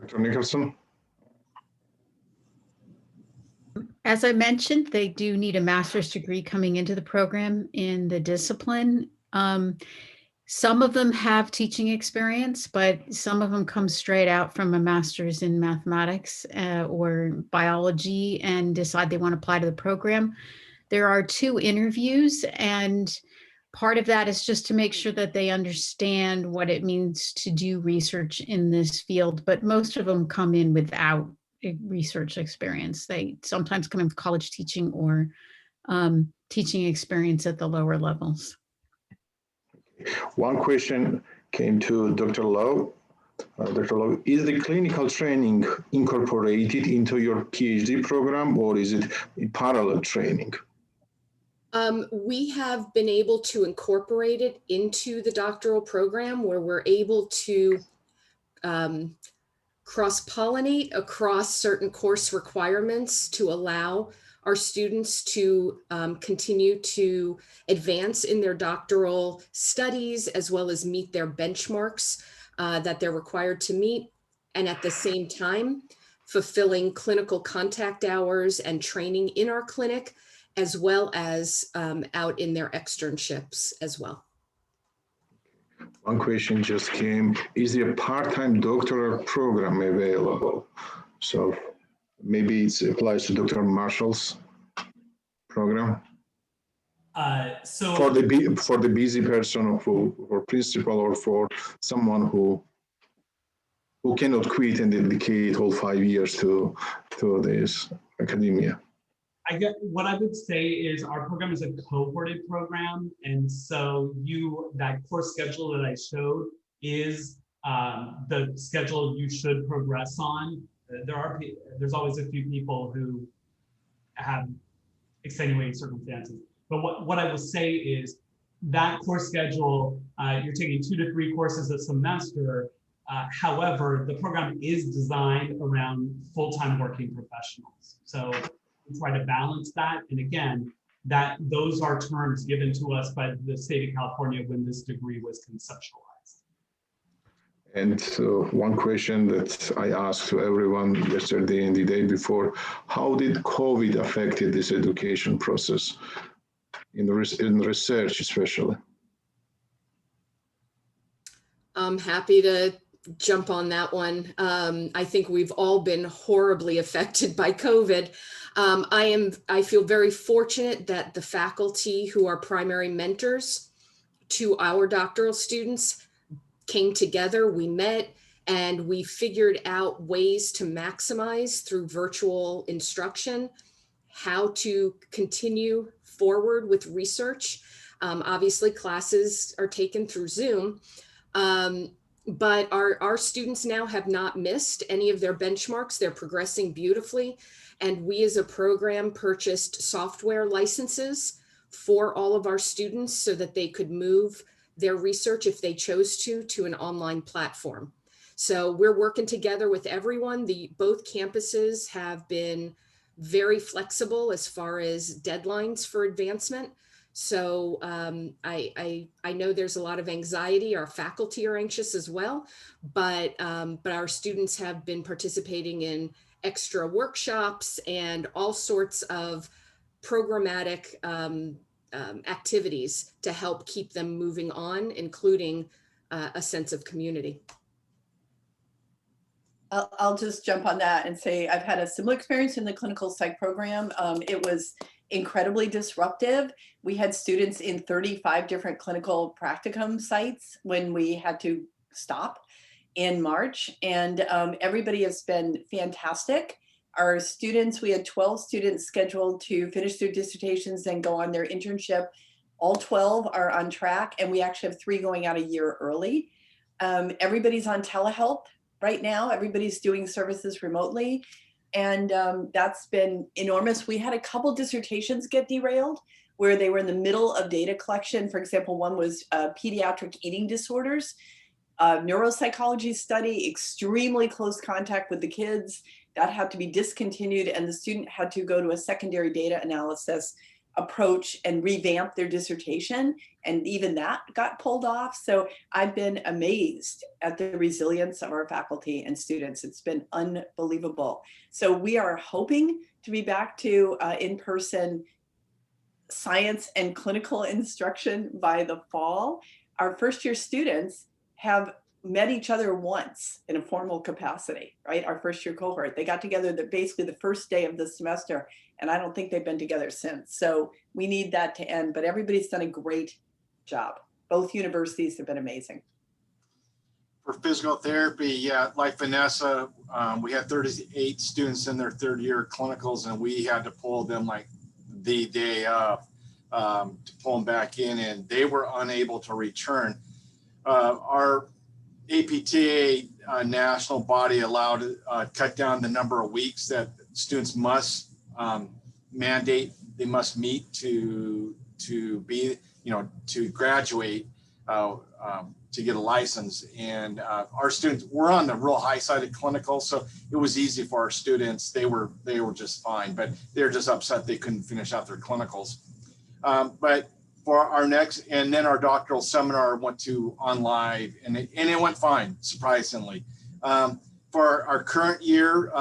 Dr. Nickerson? As I mentioned, they do need a master's degree coming into the program in the discipline. Some of them have teaching experience, but some of them come straight out from a master's in mathematics or biology and decide they want to apply to the program. There are 2 interviews, and part of that is just to make sure that they understand what it means to do research in this field, but most of them come in without research experience. They sometimes come in with college teaching or teaching experience at the lower levels. One question came to Dr. Lowe. Dr. Lowe, is the clinical training incorporated into your PhD program, or is it parallel training? We have been able to incorporate it into the doctoral program where we're able to cross-pollinate across certain course requirements to allow our students to continue to advance in their doctoral studies, as well as meet their benchmarks that they're required to meet. And at the same time, fulfilling clinical contact hours and training in our clinic, as well as out in their externships as well. One question just came, is there a part-time doctoral program available? So maybe it applies to Dr. Marshall's program. So For the busy person or principal, or for someone who cannot quit and dedicate whole 5 years to this academia. I get what I would say is our program is a cohorted program, and so that course schedule that I showed is the schedule you should progress on. There's always a few people who have extenuating circumstances, but what I will say is that course schedule, you're taking 2 to 3 courses a semester. However, the program is designed around full-time working professionals. So we try to balance that. And again, those are terms given to us by the state of California when this degree was conceptualized. And one question that I asked to everyone yesterday and the day before, how did COVID affected this education process in research especially? I'm happy to jump on that one. I think we've all been horribly affected by COVID. I feel very fortunate that the faculty who are primary mentors to our doctoral students came together, we met, and we figured out ways to maximize through virtual instruction, how to continue forward with research. Obviously, classes are taken through Zoom. But our students now have not missed any of their benchmarks. They're progressing beautifully. And we as a program purchased software licenses for all of our students so that they could move their research, if they chose to an online platform. So we're working together with everyone. Both campuses have been very flexible as far as deadlines for advancement. So I know there's a lot of anxiety. Our faculty are anxious as well, but our students have been participating in extra workshops and all sorts of programmatic activities to help keep them moving on, including a sense of community. I'll just jump on that and say I've had a similar experience in the clinical psych program. It was incredibly disruptive. We had students in 35 different clinical practicum sites when we had to stop in March, and everybody has been fantastic. Our students, we had 12 students scheduled to finish their dissertations and go on their internship. All 12 are on track, and we actually have 3 going out a year early. Everybody's on telehealth right now. Everybody's doing services remotely. And that's been enormous. We had a couple dissertations get derailed where they were in the middle of data collection. For example, one was pediatric eating disorders, neuropsychology study, extremely close contact with the kids. That had to be discontinued, and the student had to go to a secondary data analysis approach and revamp their dissertation. And even that got pulled off. So I've been amazed at the resilience of our faculty and students. It's been unbelievable. So we are hoping to be back to in-person science and clinical instruction by the fall. Our first year students have met each other once in a formal capacity, right? Our first year cohort, they got together basically the first day of the semester, and I don't think they've been together since. So we need that to end, but everybody's done a great job. Both universities have been amazing. For physical therapy, yeah, like Vanessa, we had 38 students in their 3rd year clinicals, and we had to pull them like the day of to pull them back in, and they were unable to return. Our APTA national body allowed cut down the number of weeks that students must mandate, they must meet to be, to graduate, to get a license. And our students were on the real high side of clinical, so it was easy for our students. They were just fine, but they're just upset they couldn't finish out their clinicals. But for our next, and then our doctoral seminar went to on live, and it went fine, surprisingly. For our current year,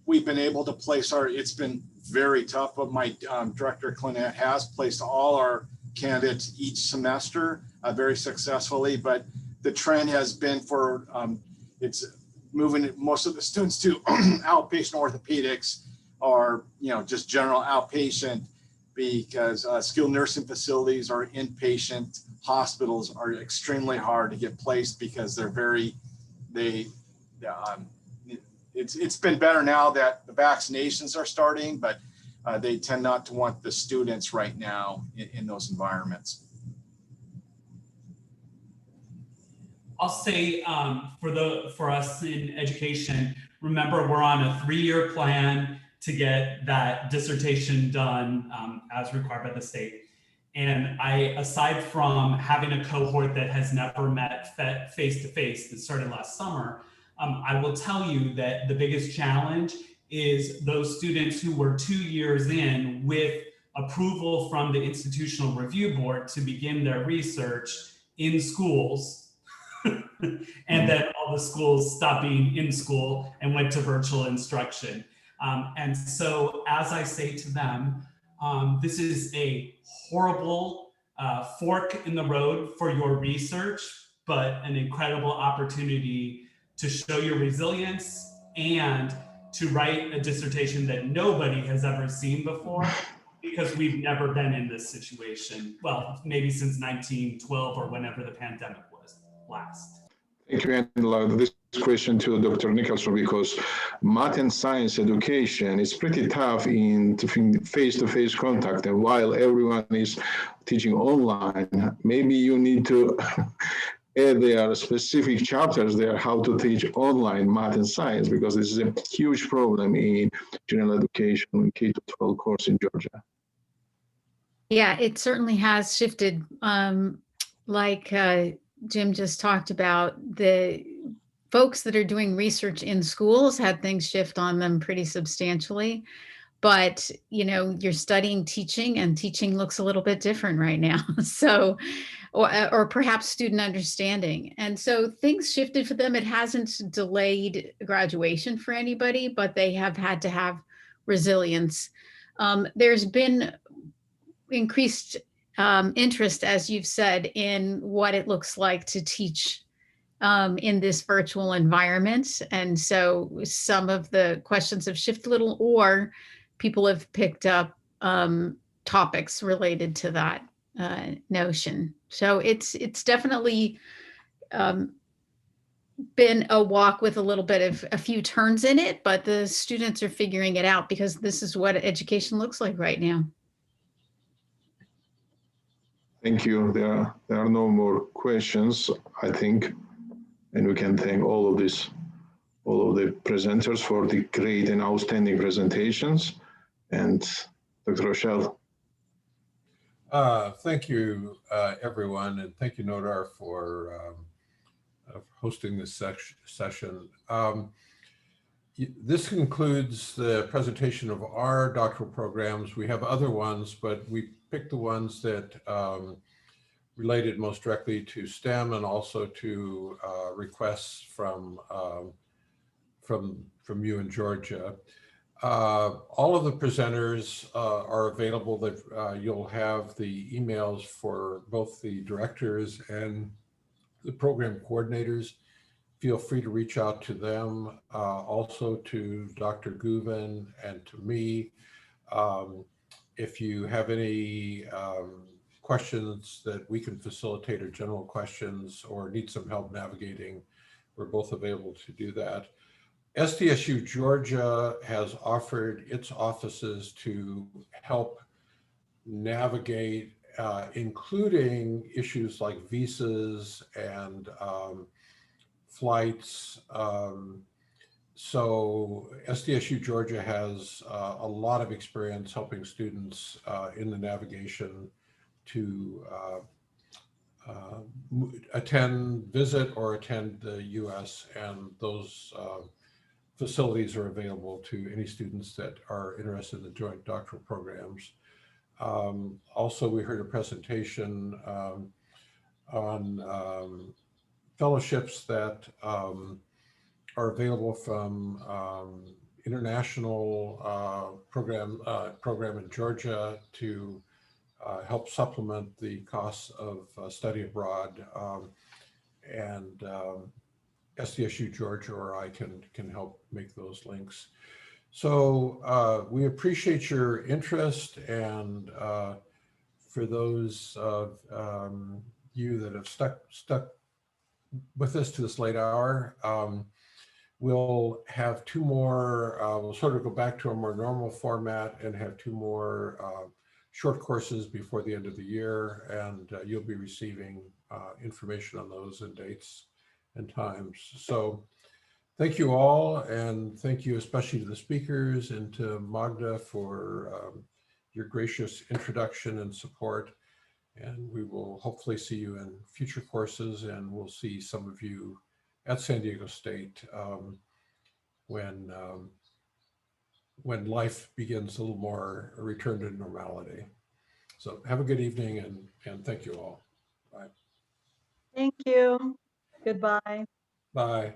we've been able to place it's been very tough, but my director Clinette has placed all our candidates each semester very successfully. But the trend has been for, it's moving most of the students to outpatient orthopedics or, just general outpatient, because skilled nursing facilities or inpatient hospitals are extremely hard to get placed because they're it's been better now that the vaccinations are starting, but they tend not to want the students right now in those environments. I'll say for us in education, remember we're on a 3-year plan to get that dissertation done as required by the state. And aside from having a cohort that has never met face-to-face that started last summer, I will tell you that the biggest challenge is those students who were 2 years in with approval from the Institutional Review Board to begin their research in schools. And then all the schools stopped being in school and went to virtual instruction. And so as I say to them, this is a horrible fork in the road for your research, but an incredible opportunity to show your resilience and to write a dissertation that nobody has ever seen before, because we've never been in this situation. Well, maybe since 1912 or whenever the pandemic was last. Thank you, and this question to Dr. Nickerson, because math and science education is pretty tough in face-to-face contact, and while everyone is teaching online, maybe you need to add there specific chapters there how to teach online math and science, because this is a huge problem in general education K-12 course in Georgia. Yeah, it certainly has shifted. Like Jim just talked about, the folks that are doing research in schools had things shift on them pretty substantially. But, you're studying teaching, and teaching looks a little bit different right now. So, or perhaps student understanding. And so things shifted for them. It hasn't delayed graduation for anybody, but they have had to have resilience. There's been increased interest, as you've said, in what it looks like to teach in this virtual environment. And so some of the questions have shifted a little, or people have picked up topics related to that notion. So it's definitely been a walk with a little bit of a few turns in it, but the students are figuring it out because this is what education looks like right now. Thank you. There are no more questions, I think, and we can thank all of the presenters for the great and outstanding presentations. And Dr. Rochelle. Thank you, everyone, and thank you, Nodar, for hosting this session. This concludes the presentation of our doctoral programs. We have other ones, but we picked the ones that related most directly to STEM and also to requests from you in Georgia. All of the presenters are available. You'll have the emails for both the directors and the program coordinators. Feel free to reach out to them, also to Dr. Guven and to me. If you have any questions that we can facilitate, or general questions, or need some help navigating, we're both available to do that. SDSU Georgia has offered its offices to help navigate, including issues like visas and flights. So SDSU Georgia has a lot of experience helping students in the navigation to visit or attend the US, and those facilities are available to any students that are interested in the joint doctoral programs. Also, we heard a presentation on fellowships that are available from international program in Georgia to help supplement the costs of study abroad. And SDSU Georgia or I can help make those links. So we appreciate your interest, and for those of you that have stuck with us to this late hour, we'll have two more, we'll sort of go back to a more normal format and have two more short courses before the end of the year, and you'll be receiving information on those and dates and times. So thank you all, and thank you especially to the speakers and to Magda for your gracious introduction and support. And we will hopefully see you in future courses, and we'll see some of you at San Diego State when life begins a little more a return to normality. So have a good evening, and thank you all. Bye. Thank you. Goodbye. Bye.